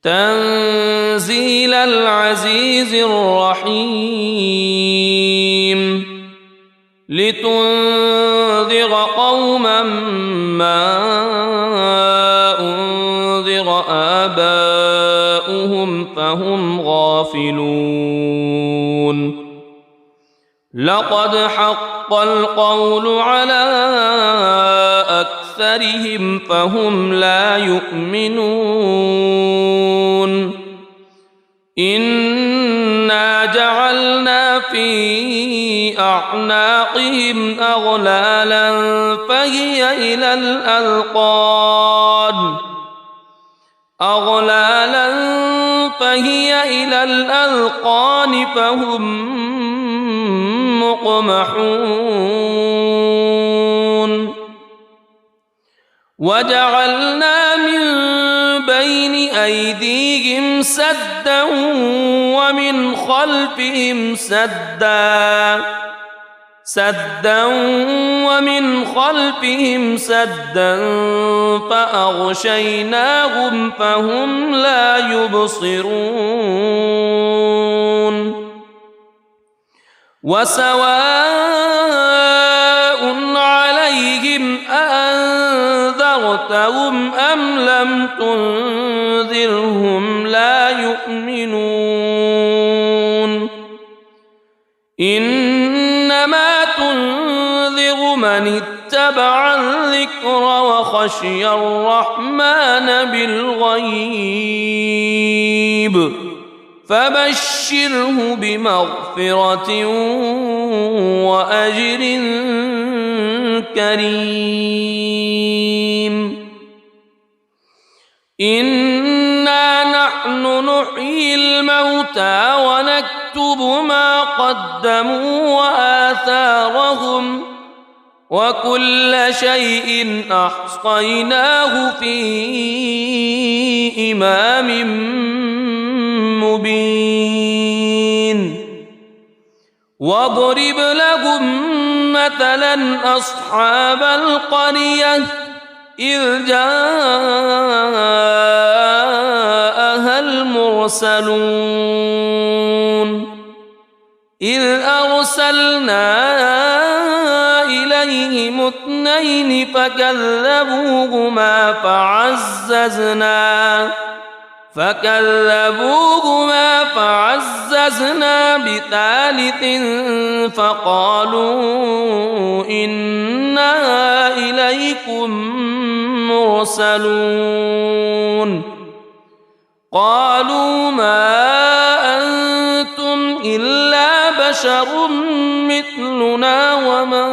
تنزيل العزيز الرحيم لتنذر قوما ما أنذر آباؤهم فهم غافلون لقد حق القول على أكثرهم فهم لا يؤمنون إنا جعلنا في أعناقهم أغلالا فهي إلى الأذقان فهم مقمحون وجعلنا من بين أيديهم سدا ومن خلفهم سدا فأغشيناهم فهم لا يبصرون وسواء عليهم أأنذرتهم أم لم تنذرهم لا يؤمنون إنما تنذر من اتبع الذكر وخشي الرحمن بالغيب فبشره بمغفرة وأجر كريم إنا نحن نحيي الموتى ونكتب ما قدموا وآثارهم وكل شيء أحصيناه في إمام مبين واضرب لهم مثلا أصحاب القرية إذ جاءها المرسلون إذ أرسلنا إليهم اثنين فكذبوهما فعززنا بثالث فقالوا إنا إليكم مرسلون قالوا ما أنتم إلا بشر مثلنا وما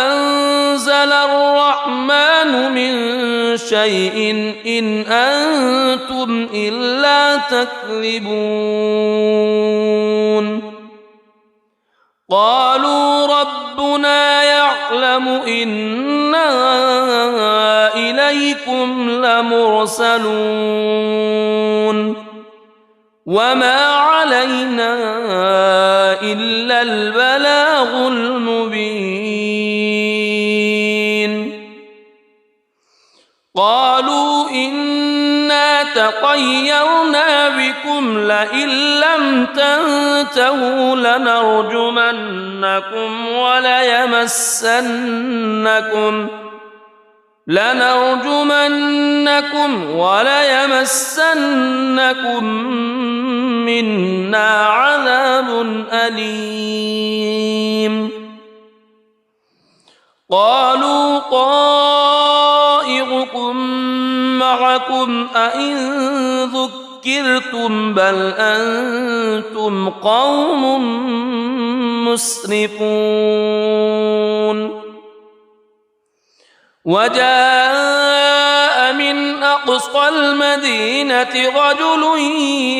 أنزل الرحمن من شيء إن أنتم إلا تكذبون قالوا ربنا يعلم إنا إليكم لمرسلون وما علينا إلا البلاغ المبين قالوا إنا تطيرنا بكم لئن لم تنتهوا لنرجمنكم وليمسنكم منا عذاب أليم قالوا طائركم معكم أئن ذكرتم بل أنتم قوم مسرفون وجاء من أقصى المدينة رجل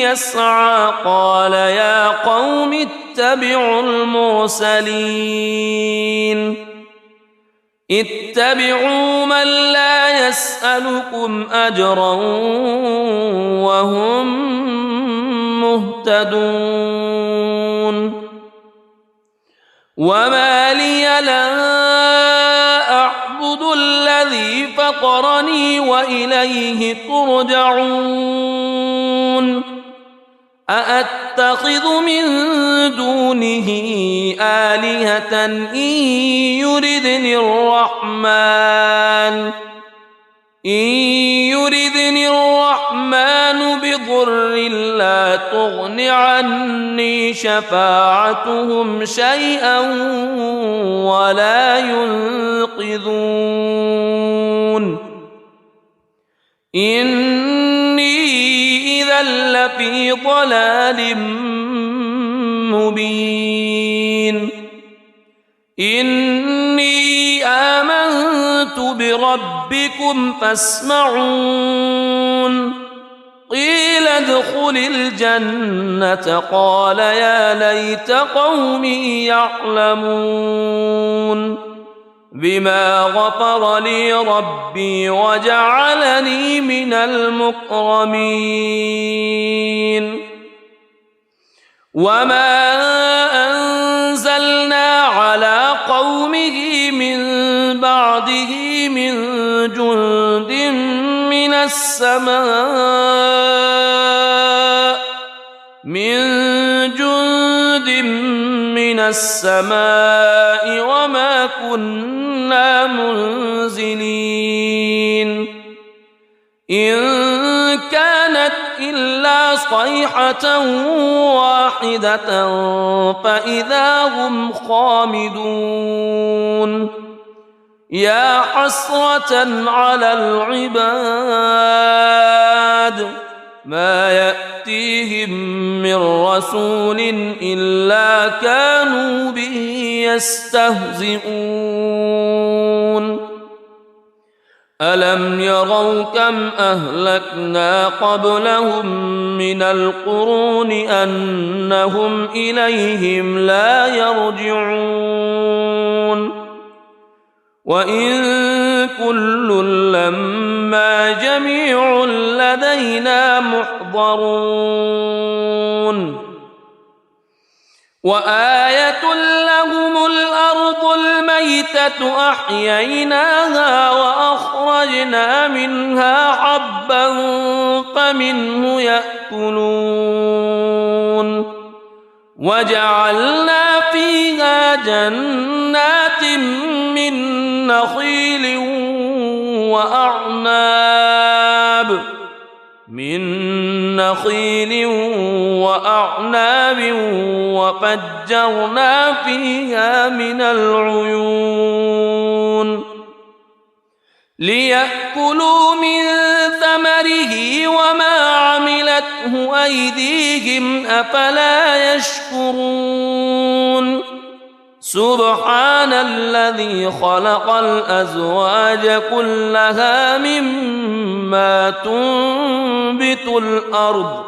يسعى قال يا قوم اتبعوا من لا يسألكم أجرا وهم مهتدون وما لي لا أعبد الذي فطرني وإليه ترجعون أأتخذ من دونه آلهة إن يردني الرحمن بضر لا تغن عني شفاعتهم شيئا ولا ينقذون إني إذا لفي ضلال مبين إني آمنت بربكم فاسمعون قيل ادخل الجنة قال يا ليت قومي يعلمون بما غفر لي ربي وجعلني من المكرمين وما أنزلنا على قومه من بعده من جند من السماء وما كنا منزلين إن كانت إلا صيحة واحدة فإذا هم خامدون يا حسرة على العباد ما يأتيهم من رسول إلا كانوا به يستهزئون ألم يروا كم أهلكنا قبلهم من القرون أنهم إليهم لا يرجعون وإن كل لما جميع لدينا محضرون وآية لهم الأرض الميتة أحييناها وأخرجنا منها حبا فمنه يأكلون وجعلنا فيها جنات من نخيل وأعناب وفجرنا فيها من العيون ليأكلوا من ثمره وما عملته أيديهم أفلا يشكرون سبحان الذي خلق الأزواج كلها مما تنبت الأرض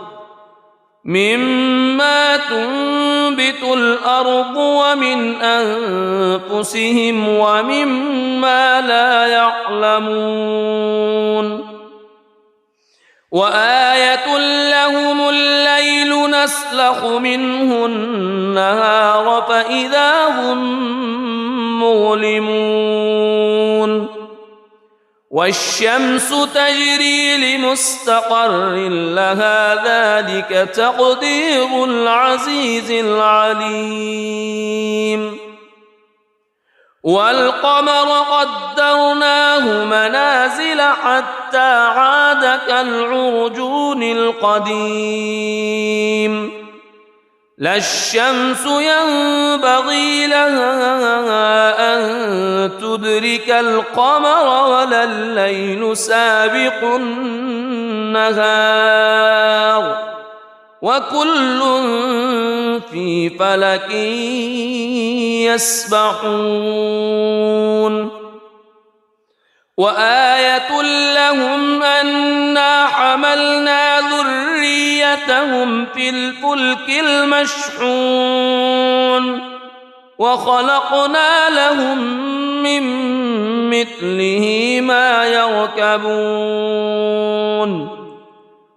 مما تنبت الأرض ومن أنفسهم ومما لا يعلمون وآية لهم الليل نسلخ منه النهار فإذا هم مظلمون والشمس تجري لمستقر لها ذلك تقدير العزيز العليم والقمر قدرناه منازل حتى عاد كالعرجون القديم لا الشمس ينبغي لها أن تدرك القمر ولا الليل سابق النهار وكل في فلك يسبحون وآية لهم أنا حملنا ذريتهم في الفلك المشحون وخلقنا لهم من مثله ما يركبون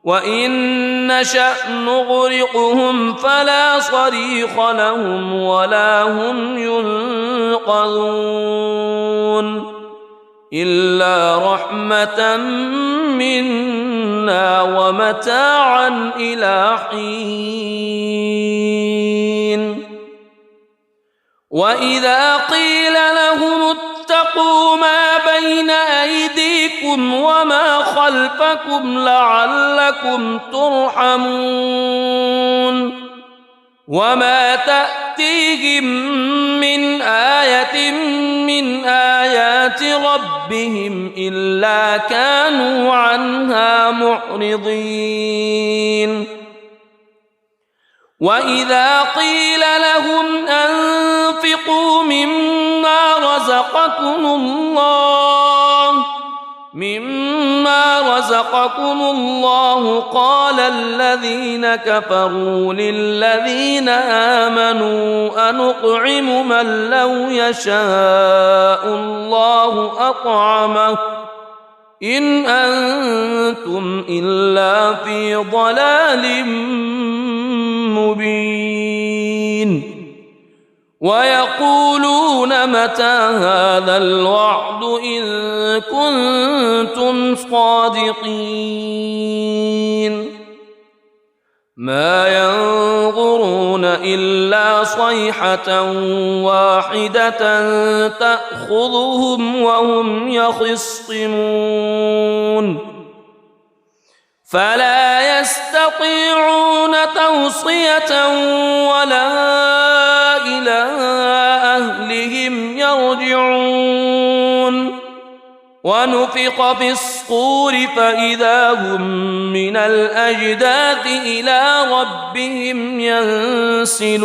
وإن نشأ نغرقهم فلا صريخ لهم ولا هم ينقذون إلا رحمة منا ومتاعا إلى حين وإذا قيل لهم اتقوا ما بين أيديكم وما خلفكم لعلكم ترحمون وما تأتيهم من آية من آيات ربهم إلا كانوا عنها معرضين وإذا قيل لهم أنفقوا مما رزقكم الله قال الذين كفروا للذين آمنوا أنطعم من لو يشاء الله أطعمه إن أنتم إلا في ضلال مبين ويقولون متى هذا الوعد إن كنتم صادقين ما ينظرون إلا صيحة واحدة تأخذهم وهم يخصمون فلا يستطيعون توصية ولا إلى أهلهم يرجعون ونفخ في الصور فإذا هم من الأجداث إلى ربهم ينسلون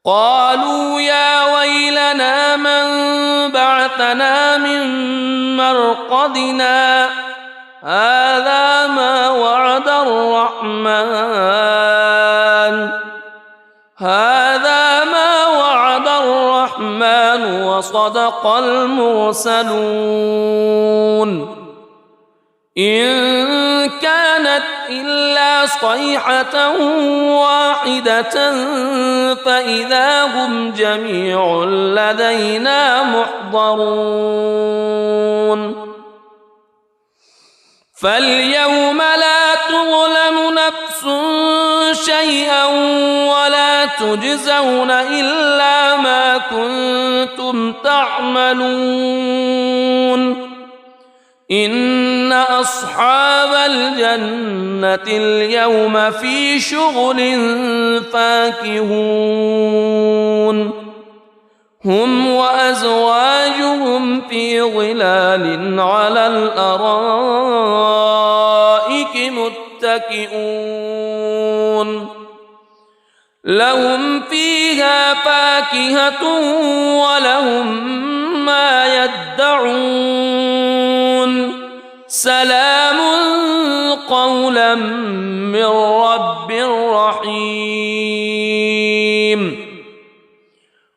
قالوا يا ويلنا من بعثنا من مرقدنا هذا ما وعد الرحمن وصدق المرسلون إن كانت إلا صيحة واحدة فإذا هم جميع لدينا محضرون فاليوم لا تظلم نفس شيئا ولا تجزون إلا ما كنتم تعملون إن أصحاب الجنة اليوم في شغل فاكهون هم وأزواجهم في ظلال على الأرائك متكئون لهم فيها فاكهة ولهم ما يدعون سلام قولا من رب رحيم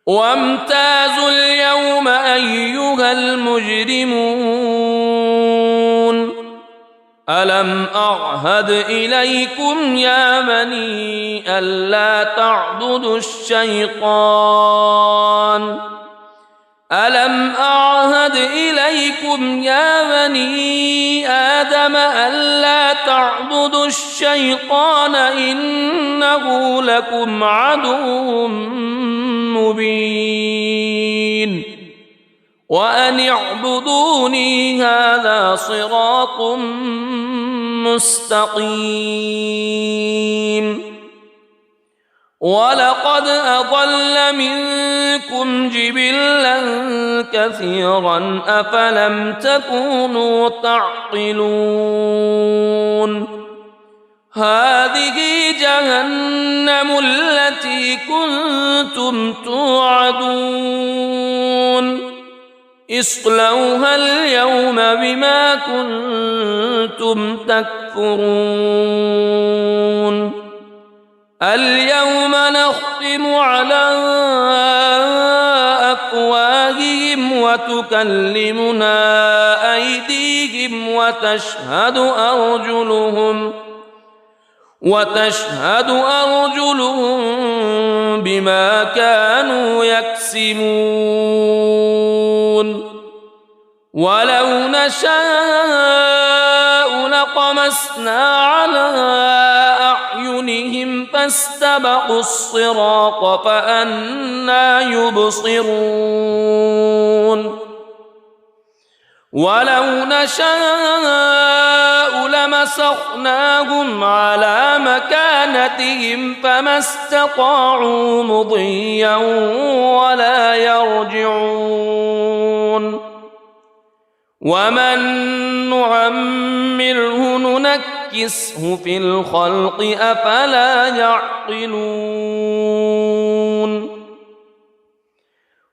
وامتازوا اليوم أيها المجرمون ألم أعهد إليكم يا بني ألا تعبدوا الشيطان ألم أعهد إليكم يا بني آدم ألا تعبدوا الشيطان إنه لكم عدو مبين وأن اعبدوني هذا صراط مستقيم ولقد أضل منكم جبلا كثيرا أفلم تكونوا تعقلون هذه جهنم التي كنتم توعدون اصلوها اليوم بما كنتم تكفرون اليوم نختم على أفواههم وتكلمنا أيديهم وتشهد أرجلهم بما كانوا يكسبون ولو نشاء لطمسنا على أعينهم فاستبقوا الصراط فأنى يبصرون ولو نشاء لمسخناهم على مكانتهم فما استطاعوا مضيا ولا يرجعون ومن نعمره ننكسه في الخلق أفلا يعقلون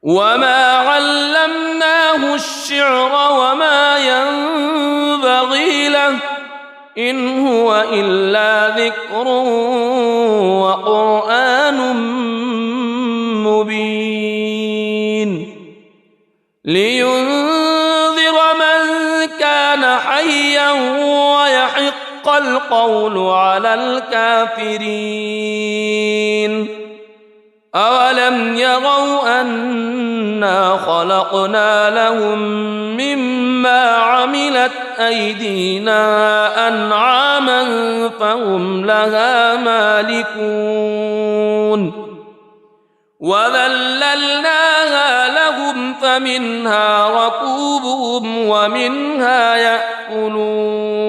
وما علمناه الشعر وما ينبغي له إن هو إلا ذكر وقرآن مبين لينذر من كان حيا ويحق القول على الكافرين أولم يروا أنا خلقنا لهم مما عملت أيدينا أنعاما فهم لها مالكون وذللناها لهم فمنها ركوبهم ومنها يأكلون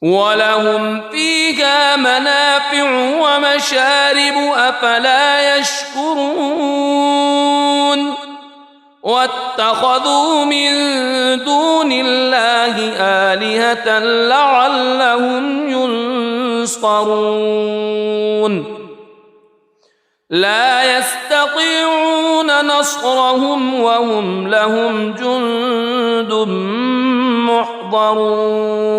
ولهم فيها منافع ومشارب أفلا يشكرون واتخذوا من دون الله آلهة لعلهم ينصرون لا يستطيعون نصرهم وهم لهم جند محضرون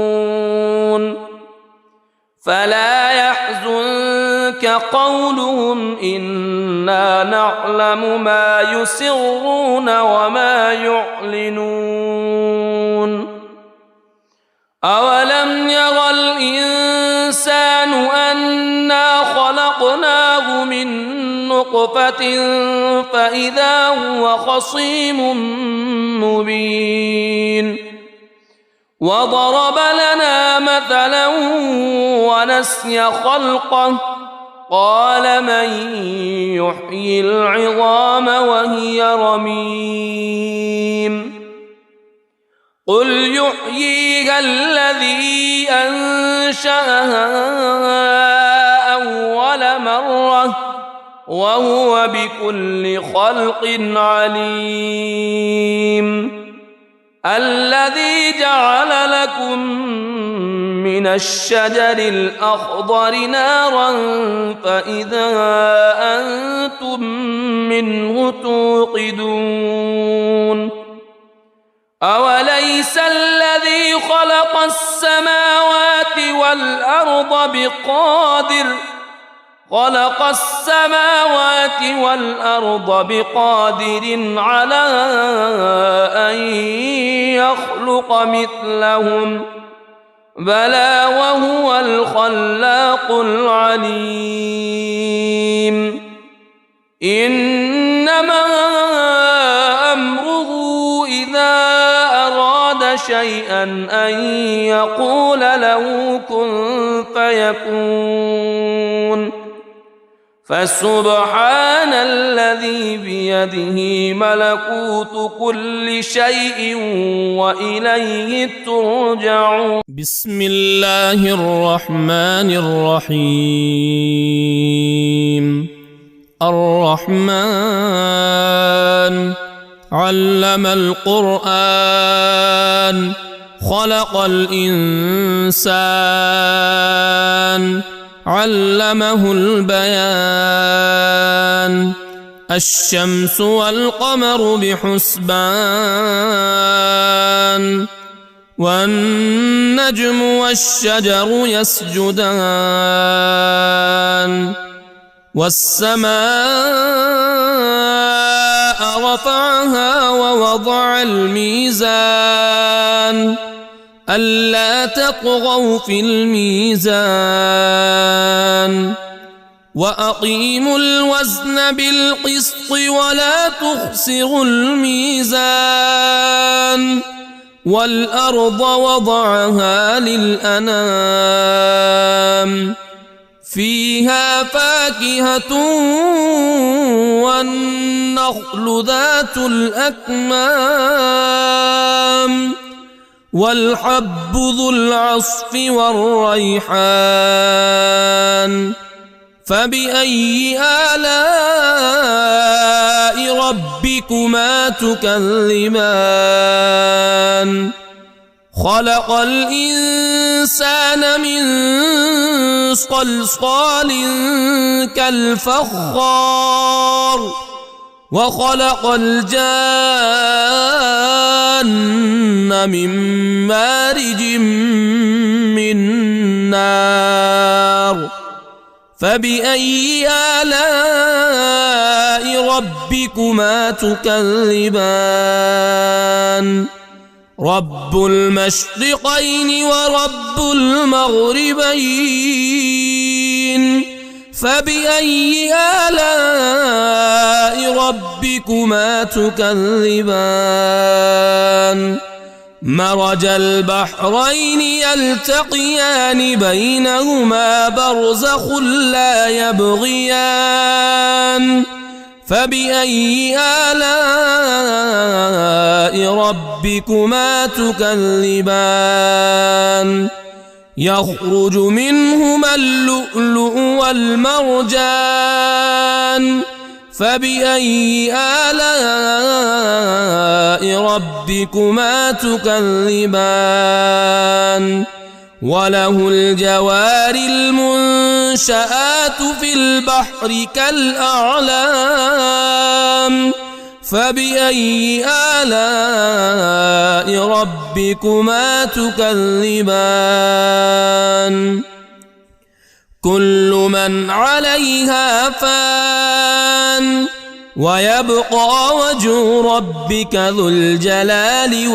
فلا يحزنك قولهم إنا نعلم ما يسرون وما يعلنون أولم ير الإنسان أنا خلقناه من نطفة فإذا هو خصيم مبين وضرب لنا مثلا ونسي خلقه قال من يحيي العظام وهي رميم قل يحييها الذي أنشأها أول مرة وهو بكل خلق عليم الذي جعل لكم من الشجر الأخضر نارا فإذا أنتم منه توقدون أوليس الذي خلق السماوات والأرض بقادر على أن يخلق مثلهم بلى وهو الخلاق العليم إنما أمره إذا أراد شيئا أن يقول له كن فيكون فسبحان الذي بيده ملكوت كل شيء وإليه ترجعون. بسم الله الرحمن الرحيم. الرحمن علم القرآن خلق الإنسان علمه البيان الشمس والقمر بحسبان والنجم والشجر يسجدان والسماء رفعها ووضع الميزان ألا تطغوا في الميزان وأقيموا الوزن بالقسط ولا تخسروا الميزان والأرض وضعها للأنام فيها فاكهة والنخل ذات الأكمام والحب ذو العصف والريحان فبأي آلاء ربكما تكذبان خلق الإنسان من صلصال كالفخار وخلق الجان من مارج من نار فبأي آلاء ربكما تكذبان رب المشرقين ورب المغربين فبأي آلاء ربكما تكذبان مرج البحرين يلتقيان بينهما برزخ لا يبغيان فبأي آلاء ربكما تكذبان يخرج منهما اللؤلؤ والمرجان فبأي آلاء ربكما تكذبان وله الجوار المنشآت في البحر كالأعلام فبأي آلاء ربكما تكذبان كل من عليها فان ويبقى وجه ربك ذو الجلال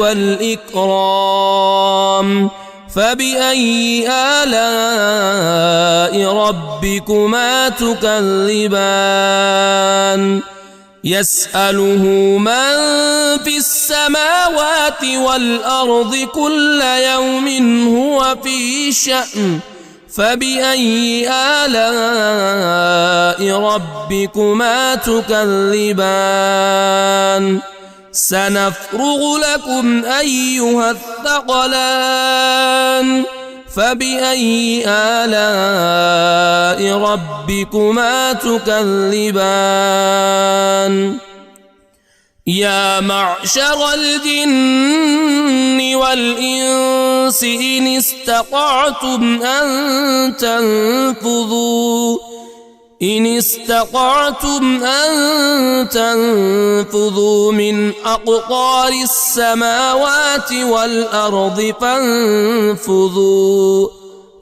والإكرام فبأي آلاء ربكما تكذبان يسأله من في السماوات والأرض كل يوم هو في شأن فبأي آلاء ربكما تكذبان سنفرغ لكم أيها الثقلان فبأي آلاء ربكما تكذبان يا معشر الجن والإنس إن استطعتم أن تنفذوا من أقطار السماوات والأرض فانفذوا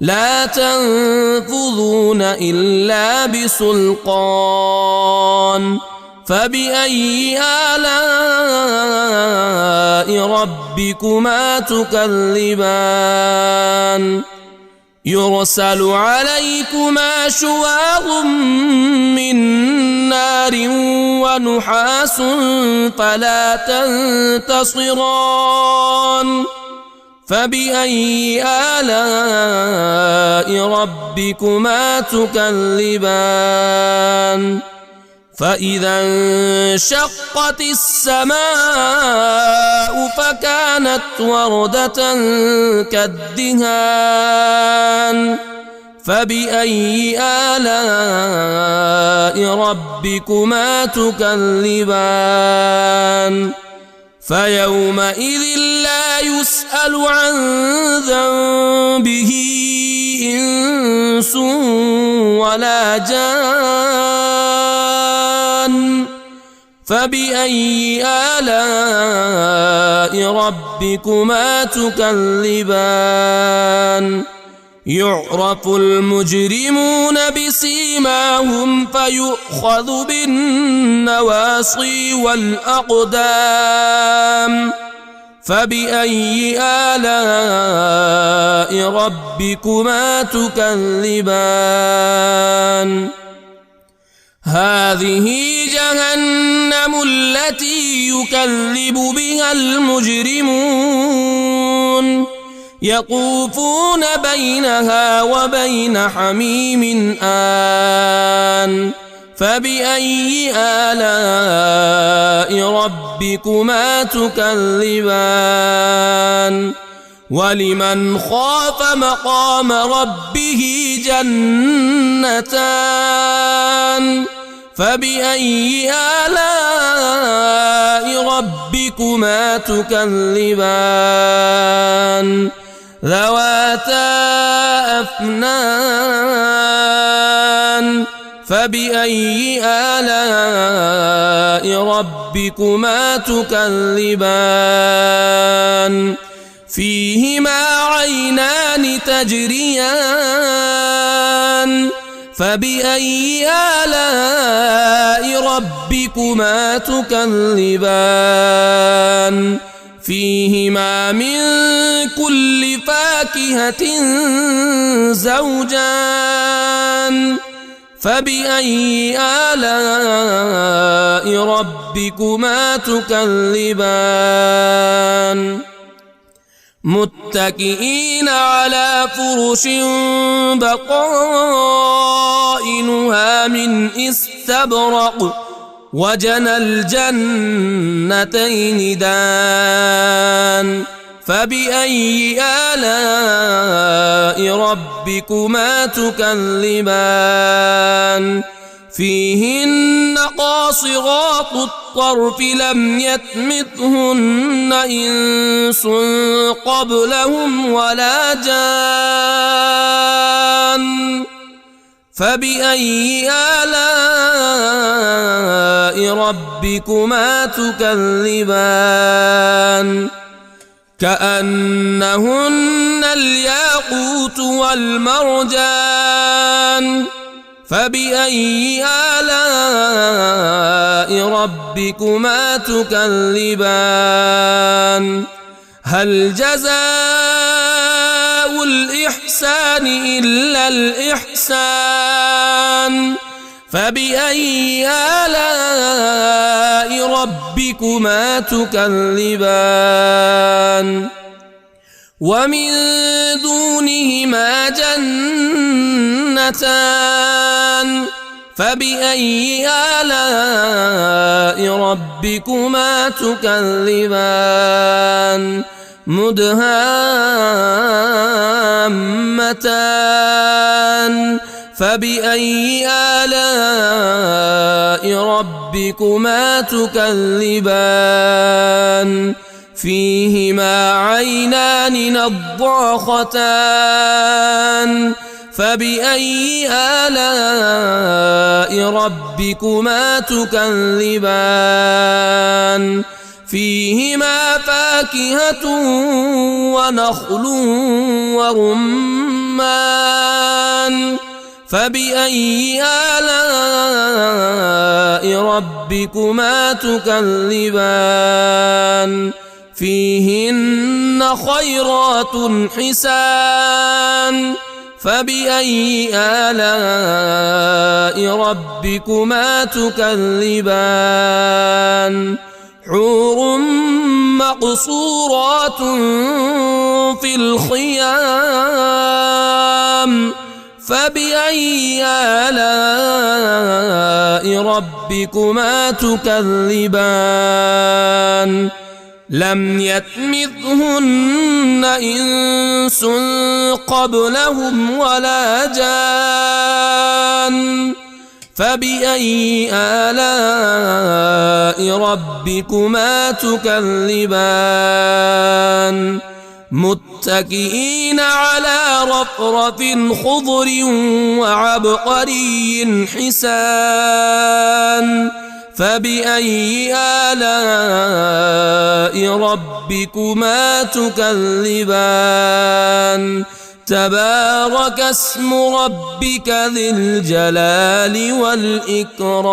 لا تنفذون إلا بسلطان فبأي آلاء ربكما تكذبان يرسل عليكما شواظ من نار ونحاس فلا تنتصران فبأي آلاء ربكما تكذبان فإذا انشقت السماء فكانت وردة كالدهان فبأي آلاء ربكما تكذبان فيومئذ لا يسأل عن ذنبه إنس ولا جان فبأي آلاء ربكما تكذبان يعرف المجرمون بسيماهم فيؤخذ بالنواصي والأقدام فبأي آلاء ربكما تكذبان هذه جهنم التي يكذب بها المجرمون يطوفون بينها وبين حميم آن فبأي آلاء ربكما تكذبان ولمن خاف مقام ربه جنتان فبأي آلاء ربكما تكذبان ذواتا أفنان فبأي آلاء ربكما تكذبان فيهما عينان تجريان فبأي آلاء ربكما تكذبان فيهما من كل فاكهة زوجان فبأي آلاء ربكما تكذبان متكئين على فرش بطائنها من استبرق وجنى الجنتين دان فبأي آلاء ربكما تكذبان فيهن قاصرات الطرف لم يطمثهن إنس قبلهم ولا جان فبأي آلاء ربكما تكذبان كأنهن الياقوت والمرجان فبأي آلاء ربكما تكذبان هل جزاء الإحسان إلا الإحسان فبأي آلاء ربكما تكذبان ومن دونهما جنتان فبأي آلاء ربكما تكذبان مدهامتان فبأي آلاء ربكما تكذبان فيهما عينان نضاختان فبأي آلاء ربكما تكذبان فيهما فاكهة ونخل ورمان الرحمن فبأي آلاء ربكما تكذبان فيهن خيرات حسان فبأي آلاء ربكما تكذبان حور مقصورات في الخيام فبأي آلاء ربكما تكذبان لم يطمثهن إنس قبلهم ولا جان فبأي آلاء ربكما تكذبان متكئين على رفرف خضر وعبقري حسان فبأي آلاء ربكما تكذبان تبارك اسم ربك ذي الجلال والإكرام